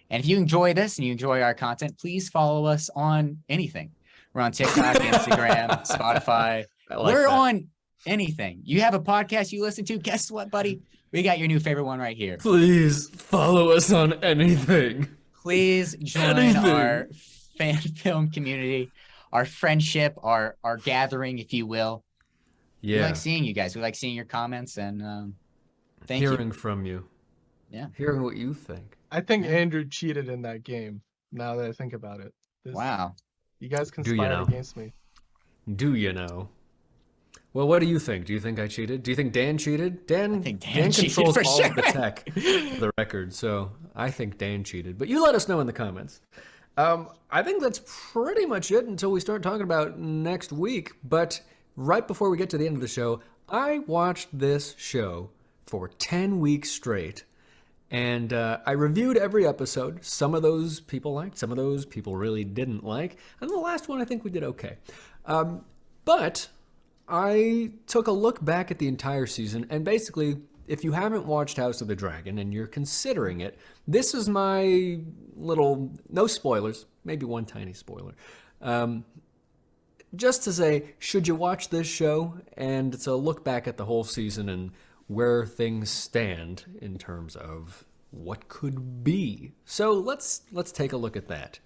And if you enjoy this and you enjoy our content, please follow us on anything. We're on TikTok, Instagram, Spotify. I like We're that. on anything. You have a podcast you listen to? Guess what, buddy? We got your new favorite one right here. Please follow us on anything. Please join Anything. our fan film community, our friendship, our gathering, if you will. We Yeah. like seeing you guys. We like seeing your comments, and thank Hearing you. from you. Yeah. Hearing what you think. I think Andrew cheated in that game, now that I think about it. Wow. You guys you conspired know? against me. Do you know? Well, what do you think? Do you think I cheated? Do you think Dan cheated? Dan, I think Dan cheated controls for all of the sure. tech, for the record. So I think Dan cheated. But you let us know in the comments. I think that's pretty much it until we start talking about next week. But right before we get to the end of the show, I watched this show for 10 weeks straight. And I reviewed every episode. Some of those people liked, some of those people really didn't like. And the last one, I think we did okay. But I took a look back at the entire season, and basically, if you haven't watched House of the Dragon and you're considering it, this is my little, no spoilers, maybe one tiny spoiler. Just to say, should you watch this show? And it's a look back at the whole season and where things stand in terms of what could be. So let's take a look at that.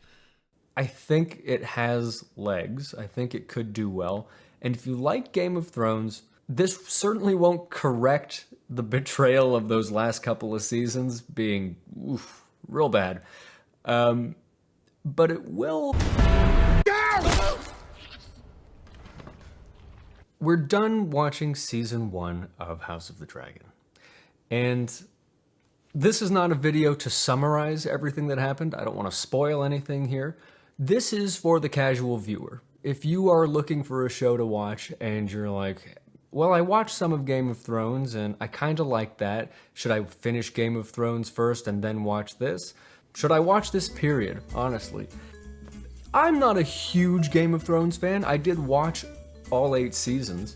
I think it has legs. I think it could do well. And if you like Game of Thrones, this certainly won't correct the betrayal of those last couple of seasons being real bad. But it will... We're done watching season 1 of House of the Dragon. And This is not a video to summarize everything that happened. I don't want to spoil anything here. This is for the casual viewer. If you are looking for a show to watch and you're like, well, I watched some of Game of Thrones and I kind of like that. Should I finish Game of Thrones first and then watch this? Should I watch this period, honestly? I'm not a huge Game of Thrones fan. I did watch all 8 seasons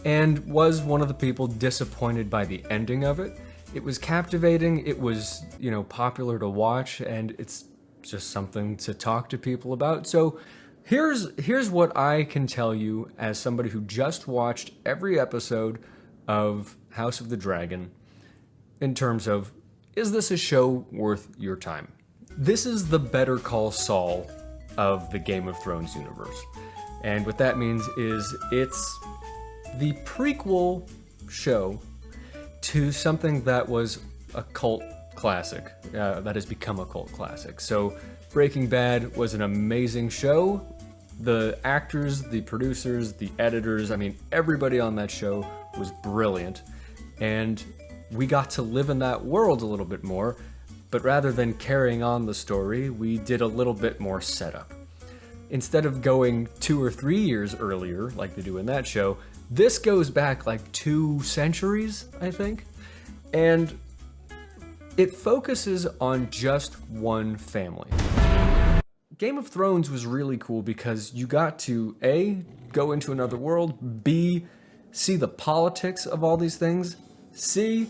and was one of the people disappointed by the ending of it. It was captivating, it was, popular to watch, and it's just something to talk to people about. So here's what I can tell you as somebody who just watched every episode of House of the Dragon in terms of, is this a show worth your time? This is the Better Call Saul of the Game of Thrones universe. And what that means is it's the prequel show to something that was a cult classic, that has become a cult classic. So Breaking Bad was an amazing show. The actors, the producers, the editors, everybody on that show was brilliant. And we got to live in that world a little bit more, but rather than carrying on the story, we did a little bit more setup. Instead of going 2 or 3 years earlier, like they do in that show, this goes back like 2 centuries, I think, and it focuses on just one family. Game of Thrones was really cool because you got to A, go into another world, B, see the politics of all these things, C,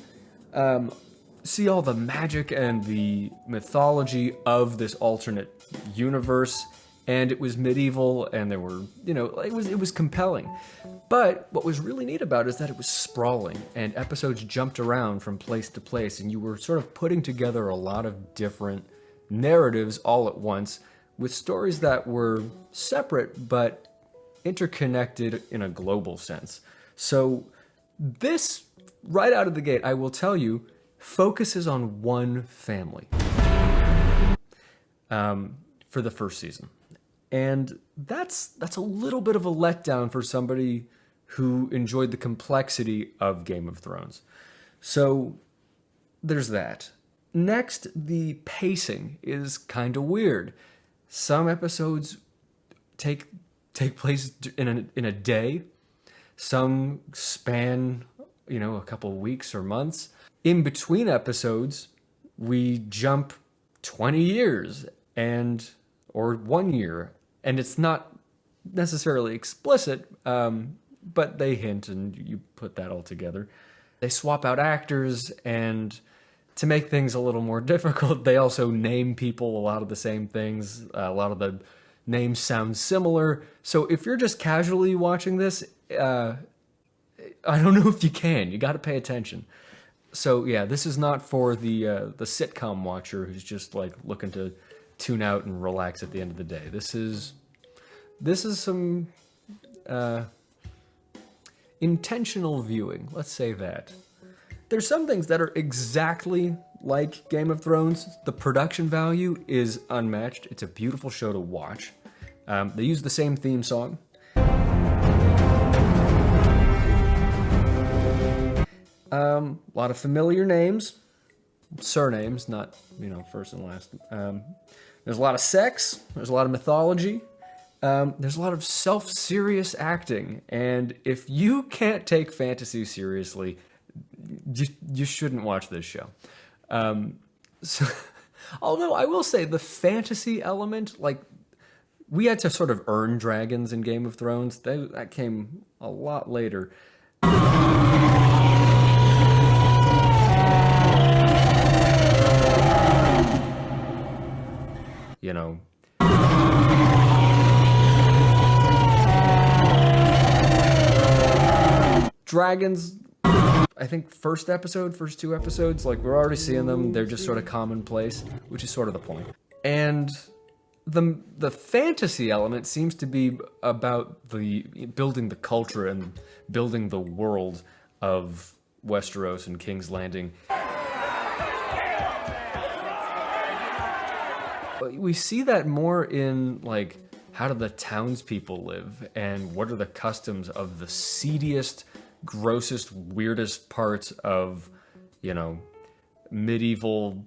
see all the magic and the mythology of this alternate universe. And it was medieval, and there were, it was compelling. But what was really neat about it is that it was sprawling, and episodes jumped around from place to place, and you were sort of putting together a lot of different narratives all at once, with stories that were separate but interconnected in a global sense. So this, right out of the gate, I will tell you, focuses on one family for the first season. And that's a little bit of a letdown for somebody who enjoyed the complexity of Game of Thrones. So there's that. Next, the pacing is kind of weird. Some episodes take place in a day. Some span, a couple of weeks or months. In between episodes, we jump 20 years or 1 year. And it's not necessarily explicit, but they hint and you put that all together. They swap out actors, and to make things a little more difficult, they also name people a lot of the same things. A lot of the names sound similar. So if you're just casually watching this, I don't know if you can. You got to pay attention. So yeah, this is not for the sitcom watcher who's just like looking to tune out and relax at the end of the day. This is some intentional viewing, let's say that. There's some things that are exactly like Game of Thrones. The production value is unmatched. It's a beautiful show to watch. They use the same theme song. A lot of familiar names, surnames, not, first and last. There's a lot of sex. There's a lot of mythology. There's a lot of self-serious acting. And if you can't take fantasy seriously, you shouldn't watch this show. Although I will say the fantasy element, like, we had to sort of earn dragons in Game of Thrones. That came a lot later. Dragons, I think first 2 episodes, like, we're already seeing them. They're just sort of commonplace, which is sort of the point. And the fantasy element seems to be about the building the culture and building the world of Westeros and King's Landing. We see that more in, like, how do the townspeople live, and what are the customs of the seediest, grossest, weirdest parts of, medieval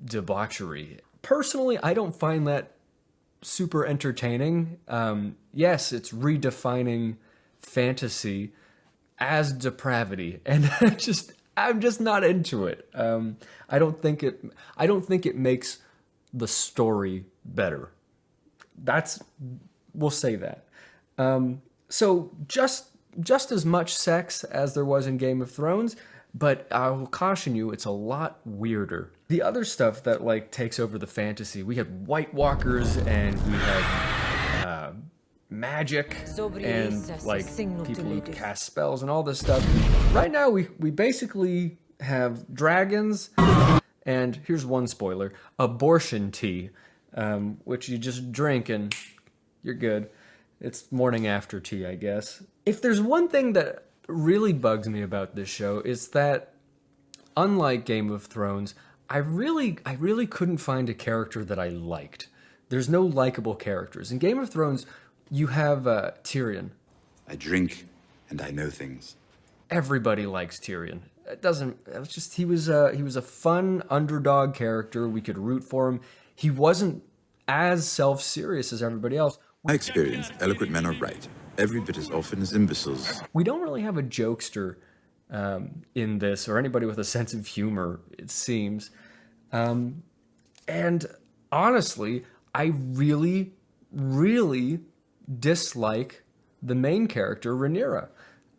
debauchery. Personally, I don't find that super entertaining. Yes, it's redefining fantasy as depravity, and I'm just not into it. I don't think it makes the story better. We'll say that. So just as much sex as there was in Game of Thrones, but I will caution you, it's a lot weirder. The other stuff that like takes over the fantasy, we had White Walkers and we had magic and like people who cast spells and all this stuff. Right now we basically have dragons and, here's one spoiler, abortion tea, which you just drink and you're good. It's morning after tea, I guess. If there's one thing that really bugs me about this show, is that unlike Game of Thrones, I really couldn't find a character that I liked. There's no likable characters. In Game of Thrones, you have Tyrion. I drink and I know things. Everybody likes Tyrion. He was a fun underdog character. We could root for him. He wasn't as self-serious as everybody else. My experience, eloquent men are right. Every bit as often as imbeciles. We don't really have a jokester in this, or anybody with a sense of humor, it seems. And honestly, I really, really dislike the main character, Rhaenyra.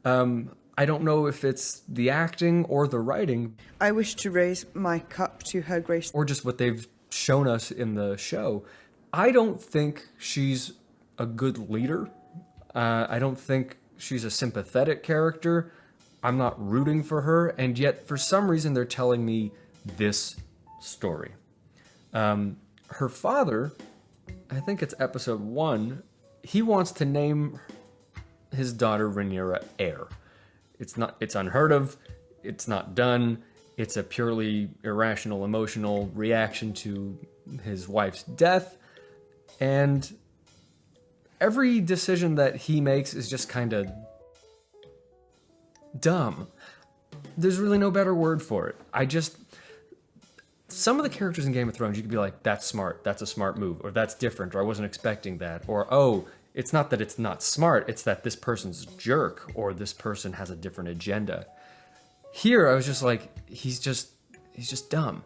I don't know if it's the acting or the writing. I wish to raise my cup to her grace. Or just what they've shown us in the show. I don't think she's a good leader. I don't think she's a sympathetic character. I'm not rooting for her, and yet for some reason they're telling me this story. Her father, I think it's episode 1, he wants to name his daughter Rhaenyra heir. It's unheard of, it's not done, it's a purely irrational, emotional reaction to his wife's death, and every decision that he makes is just kind of dumb. There's really no better word for it. Some of the characters in Game of Thrones, you could be like, that's smart, that's a smart move, or that's different, or I wasn't expecting that, or, oh, it's not that it's not smart, it's that this person's a jerk, or this person has a different agenda. Here, I was just like, he's just dumb.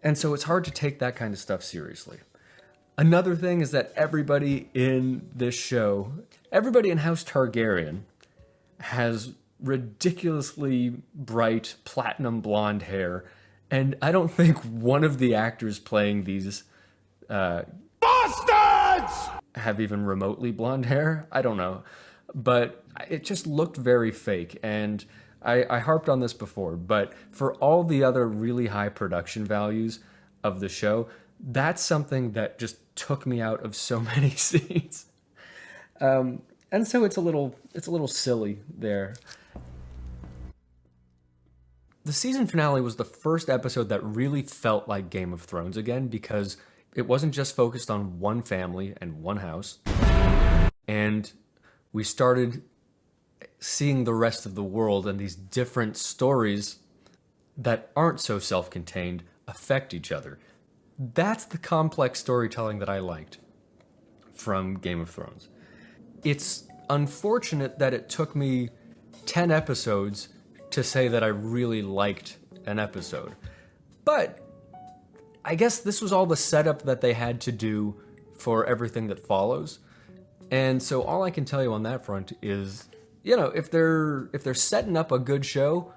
And so it's hard to take that kind of stuff seriously. Another thing is that everybody in this show, everybody in House Targaryen has ridiculously bright platinum blonde hair, and I don't think one of the actors playing these bastards have even remotely blonde hair. I don't know, but it just looked very fake, and I harped on this before, but for all the other really high production values of the show, that's something that just took me out of so many scenes. And so it's a little silly there. The season finale was the first episode that really felt like Game of Thrones again, because it wasn't just focused on one family and one house. And we started seeing the rest of the world and these different stories that aren't so self-contained affect each other. That's the complex storytelling that I liked from Game of Thrones. It's unfortunate that it took me 10 episodes to say that I really liked an episode. But I guess this was all the setup that they had to do for everything that follows. And so all I can tell you on that front is, if they're setting up a good show,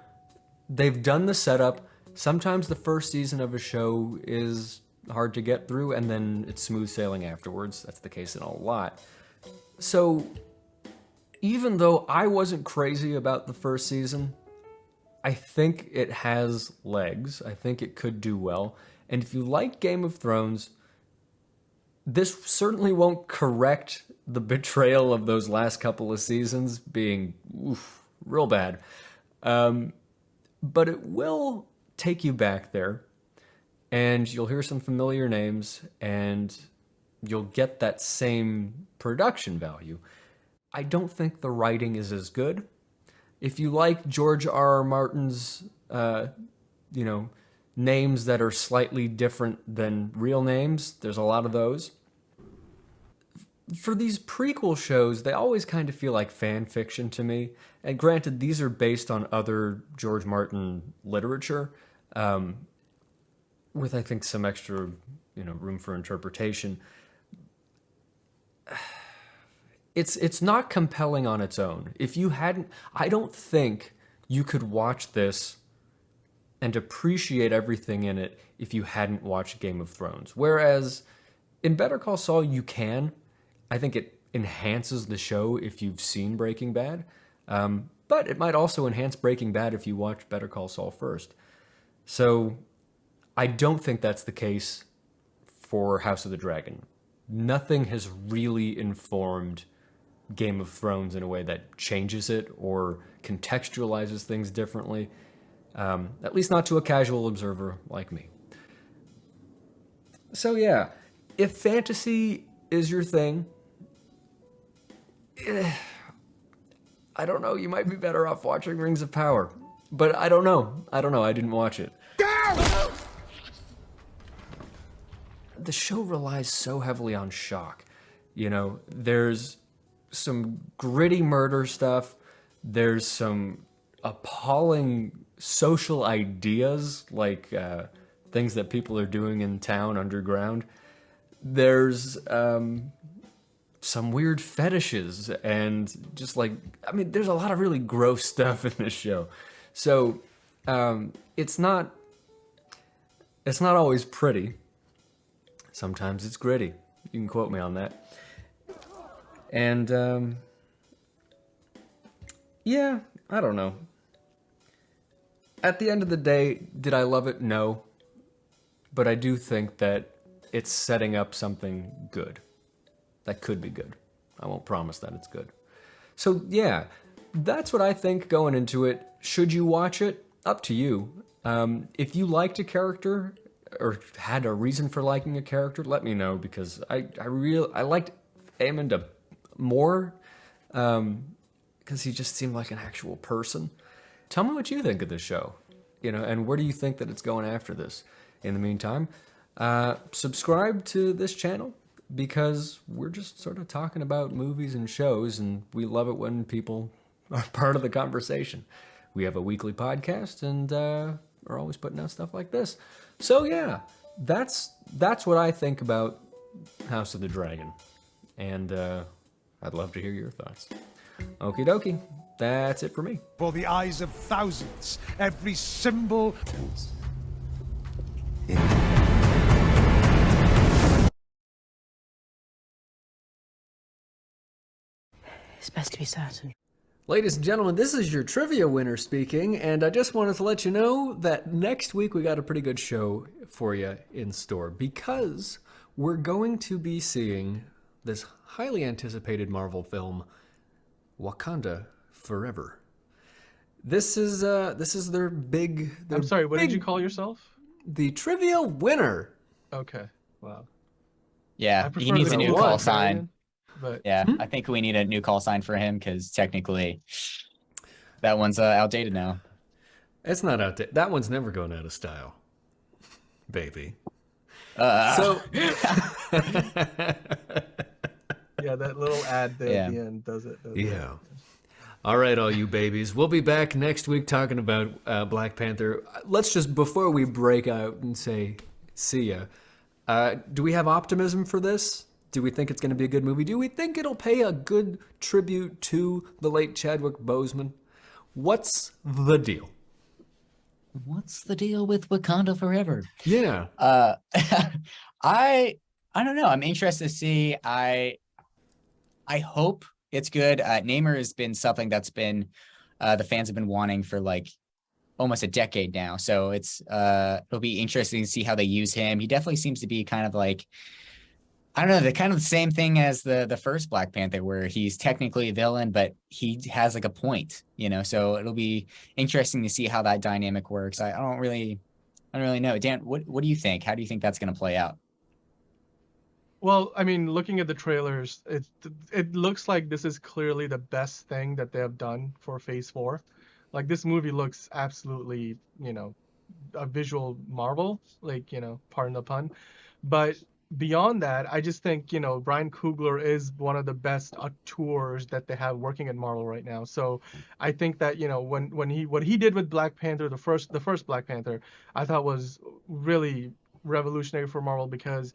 they've done the setup. Sometimes the first season of a show is hard to get through, and then it's smooth sailing afterwards. That's the case in a lot. So even though I wasn't crazy about the first season, I think it has legs. I think it could do well. And if you like Game of Thrones, this certainly won't correct the betrayal of those last couple of seasons being real bad. But it will take you back there, and you'll hear some familiar names, and you'll get that same production value. I don't think the writing is as good. If you like George R.R. Martin's names that are slightly different than real names. There's a lot of those. For these prequel shows, they always kind of feel like fan fiction to me. And granted, these are based on other George Martin literature, with, I think, some extra, room for interpretation. It's not compelling on its own. If you hadn't, I don't think you could watch this and appreciate everything in it if you hadn't watched Game of Thrones. Whereas in Better Call Saul, you can. I think it enhances the show if you've seen Breaking Bad. But it might also enhance Breaking Bad if you watch Better Call Saul first. So I don't think that's the case for House of the Dragon. Nothing has really informed Game of Thrones in a way that changes it or contextualizes things differently. At least not to a casual observer like me. So yeah, if fantasy is your thing, I don't know, you might be better off watching Rings of Power. But I don't know. I didn't watch it. The show relies so heavily on shock. There's some gritty murder stuff. There's some appalling social ideas, like things that people are doing in town underground. There's some weird fetishes and just there's a lot of really gross stuff in this show. So it's not always pretty. Sometimes it's gritty. You can quote me on that. And yeah, I don't know. At the end of the day, did I love it? No. But I do think that it's setting up something good. That could be good. I won't promise that it's good. So yeah, that's what I think going into it. Should you watch it? Up to you. If you liked a character or had a reason for liking a character, let me know, because I liked Aemond more because he just seemed like an actual person. Tell me what you think of this show, and where do you think that it's going after this? In the meantime, subscribe to this channel, because we're just sort of talking about movies and shows, and we love it when people are part of the conversation. We have a weekly podcast, and are always putting out stuff like this. So yeah, that's what I think about House of the Dragon, and I'd love to hear your thoughts. Okie dokie, that's it for me. For the eyes of thousands, every symbol... It's best to be certain. Ladies and gentlemen, this is your trivia winner speaking, and I just wanted to let you know that next week we got a pretty good show for you in store, because we're going to be seeing this highly anticipated Marvel film, Wakanda Forever. This is their big... I'm sorry, what did you call yourself? The trivia winner. Okay, wow. Yeah, he needs a new call sign. But yeah, I think we need a new call sign for him, because technically that one's outdated now. It's not outdated. That one's never going out of style, baby. So yeah, that little ad there at the end does it. Yeah. All right, all you babies. We'll be back next week talking about Black Panther. Let's just, before we break out and say see ya, do we have optimism for this? Do we think it's going to be a good movie? Do we think it'll pay a good tribute to the late Chadwick Boseman? What's the deal? What's the deal with Wakanda Forever? Yeah. I don't know. I'm interested to see. I hope it's good. Namor has been something that's been the fans have been wanting for like almost a decade now. So it'll be interesting to see how they use him. He definitely seems to be kind of like, I don't know, the kind of the same thing as the first Black Panther, where he's technically a villain, but he has like a point, so it'll be interesting to see how that dynamic works. I don't really know. Dan, what do you think? How do you think that's going to play out? Well, I mean, looking at the trailers, it looks like this is clearly the best thing that they have done for Phase 4. Like, this movie looks absolutely, a visual marvel, like, pardon the pun. But beyond that, I just think, Brian Coogler is one of the best auteurs that they have working at Marvel right now. So I think that, what he did with Black Panther, the first Black Panther, I thought was really revolutionary for Marvel, because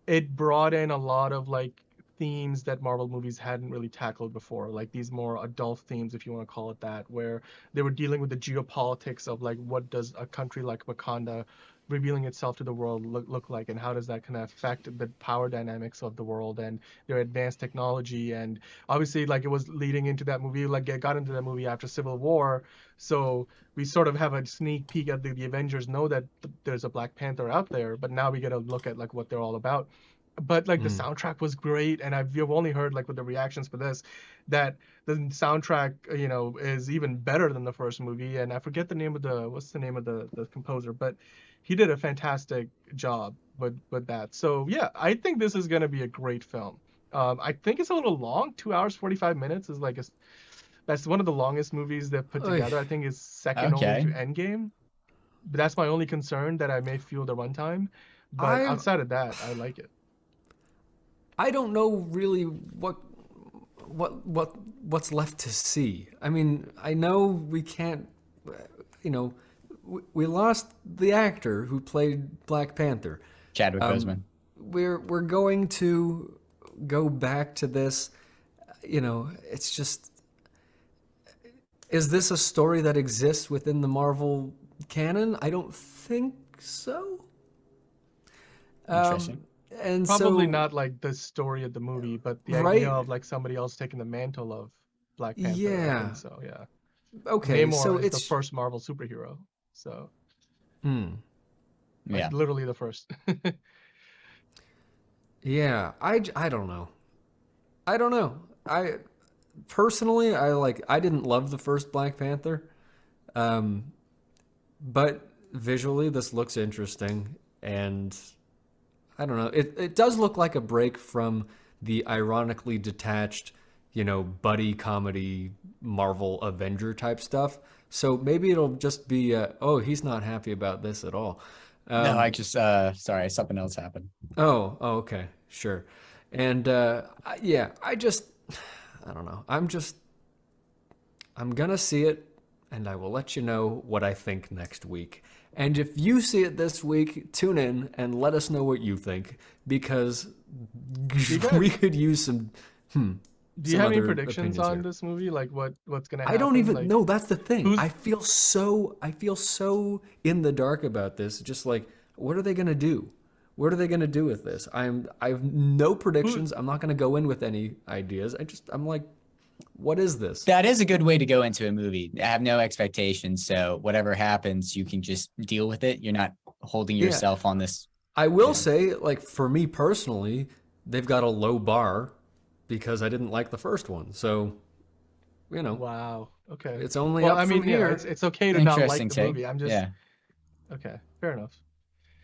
it brought in a lot of like themes that Marvel movies hadn't really tackled before, like these more adult themes, if you want to call it that, where they were dealing with the geopolitics of like, what does a country like Wakanda revealing itself to the world look like, and how does that kind of affect the power dynamics of the world and their advanced technology. And obviously, like, it was leading into that movie, like it got into that movie after Civil War, so we sort of have a sneak peek at the Avengers know that there's a Black Panther out there, but now we get a look at like what they're all about. But like the soundtrack was great, and you've only heard like with the reactions for this that the soundtrack is even better than the first movie. And I forget the name of the composer, but he did a fantastic job with that. So yeah, I think this is going to be a great film. I think it's a little long. 2 hours 45 minutes is like that's one of the longest movies they've put together. I think it's second only to Endgame. But that's my only concern, that I may feel the runtime. But outside of that, I like it. I don't know really what's left to see. I mean, I know we can't, we lost the actor who played Black Panther, Chadwick Boseman. We're going to go back to this. It's just, is this a story that exists within the Marvel canon? I don't think so. Interesting. And probably not like the story of the movie, but the idea of like somebody else taking the mantle of Black Panther. Yeah. I think so yeah. Okay. Namor so is it's the first Marvel superhero. So. Yeah. Literally the first. Yeah. I don't know. I personally, I didn't love the first Black Panther, but visually this looks interesting, and I don't know. It does look like a break from the ironically detached, buddy comedy Marvel Avenger type stuff. So maybe it'll just be, he's not happy about this at all. No, I just, sorry, something else happened. Oh, okay, sure. And I don't know. I'm gonna see it, and I will let you know what I think next week. And if you see it this week, tune in and let us know what you think, because we could use some. Do you have any predictions on this movie? Like what's gonna happen? I don't even know. That's the thing. I feel so in the dark about this. Just like, what are they gonna do? What are they gonna do with this? I have no predictions. I'm not gonna go in with any ideas. I'm like, what is this? That is a good way to go into a movie. I have no expectations, so whatever happens, you can just deal with it. You're not holding yourself on this. I will say, like, for me personally, they've got a low bar because I didn't like the first one. So, Wow. Okay. It's only up from here. It's okay to not like the movie. I'm just okay. Fair enough.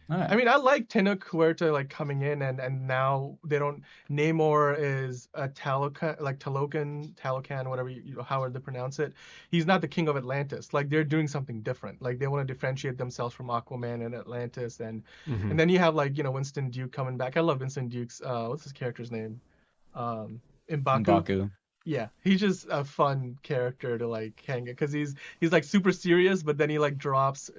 All right. I mean, I like Tenoch Huerta like coming in, and now they don't. Namor is a Talocan, whatever however they pronounce it. He's not the king of Atlantis. Like, they're doing something different. Like, they want to differentiate themselves from Aquaman and Atlantis, and then you have like Winston Duke coming back. I love Winston Duke's what's his character's name? M'Baku. Yeah, he's just a fun character to like hang it, because he's like super serious, but then he like drops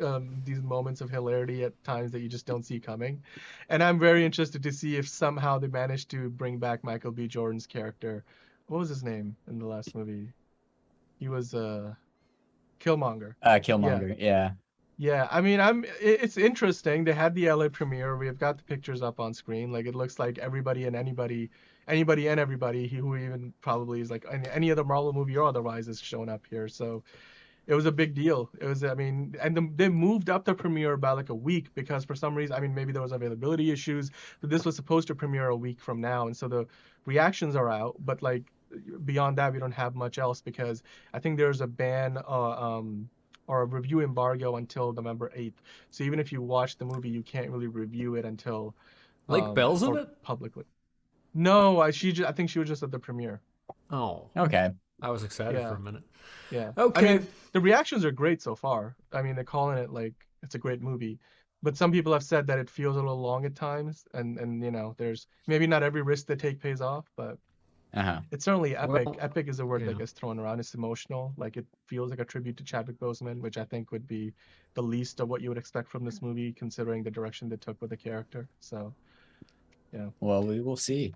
these moments of hilarity at times that you just don't see coming. And I'm very interested to see if somehow they manage to bring back Michael B. Jordan's character. What was his name in the last movie? He was Killmonger. Killmonger, yeah. Yeah, I mean, it's interesting. They had the LA premiere. We've got the pictures up on screen. Like, it looks like everybody and everybody who even probably is like any other Marvel movie or otherwise is showing up here. So it was a big deal. It was, I mean, and they moved up the premiere by like a week because for some reason, I mean, maybe there was availability issues, but this was supposed to premiere a week from now. And so the reactions are out, but like beyond that, we don't have much else because I think there's a ban or a review embargo until November 8th. So even if you watch the movie, you can't really review it until Lake Bell's in it publicly. No, I think she was just at the premiere. Oh, okay. I was excited for a minute. Yeah. Okay. I mean, the reactions are great so far. I mean, they're calling it like it's a great movie. But some people have said that it feels a little long at times, and you know, there's maybe not every risk they take pays off, but it's certainly epic. Well, Epic is a word yeah. that gets thrown around. It's emotional. Like, it feels like a tribute to Chadwick Boseman, which I think would be the least of what you would expect from this movie, considering the direction they took with the character. So, yeah. Well, we will see.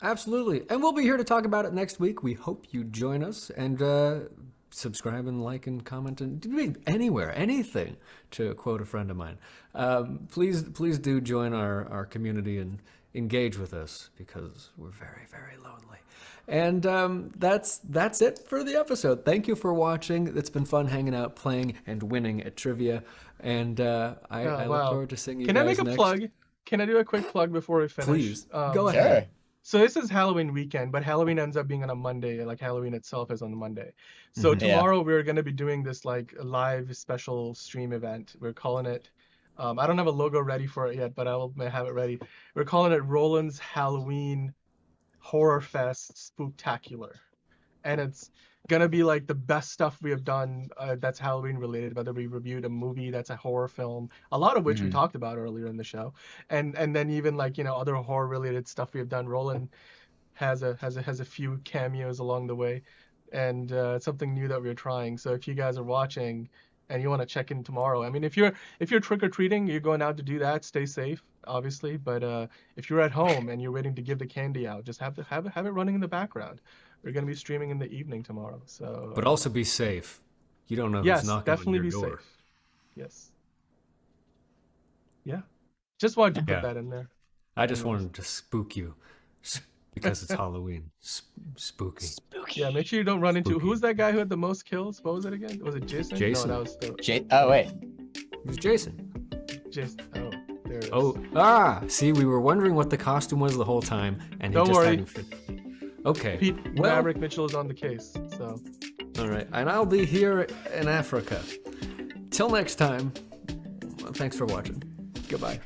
Absolutely. And we'll be here to talk about it next week. We hope you join us, and subscribe and like and comment and anywhere, anything, to quote a friend of mine. Please do join our community and engage with us, because we're very, very lonely. And that's it for the episode. Thank you for watching. It's been fun hanging out, playing, and winning at trivia. And I look forward to seeing you guys next. Can I make a plug? Can I do a quick plug before we finish? Please, go ahead. So this is Halloween weekend, but Halloween ends up being on a Monday, like Halloween itself is on a Monday. So tomorrow we're going to be doing this like live special stream event. We're calling it, I don't have a logo ready for it yet, but I will have it ready. We're calling it Roland's Halloween Horror Fest Spooktacular. And it's going to be like the best stuff we have done that's Halloween related, whether we reviewed a movie that's a horror film, a lot of which we talked about earlier in the show, and then even like, you know, other horror related stuff we have done. Roland has a few cameos along the way, and it's something new that we're trying. So if you guys are watching and you want to check in tomorrow, I mean, if you're trick-or-treating, you're going out to do that, stay safe, obviously, but if you're at home and you're waiting to give the candy out, just have it running in the background. We're going to be streaming in the evening tomorrow, so. But also be safe. You don't know who's knocking on your door. Yes, definitely be safe. Yes. Yeah. Just wanted to put that in there. I just wanted to spook you, because it's Halloween. Spooky. Yeah, make sure you don't run into. Who's that guy who had the most kills? What was it again? Was it Jason? Jason. No, that was the. Oh wait. It was Jason. Jason. Oh, there it is. Oh, see, we were wondering what the costume was the whole time, and don't he just worry. hadn't fit. Okay. Pete Maverick Mitchell is on the case, so. All right, and I'll be here in Africa. Till next time, thanks for watching. Goodbye.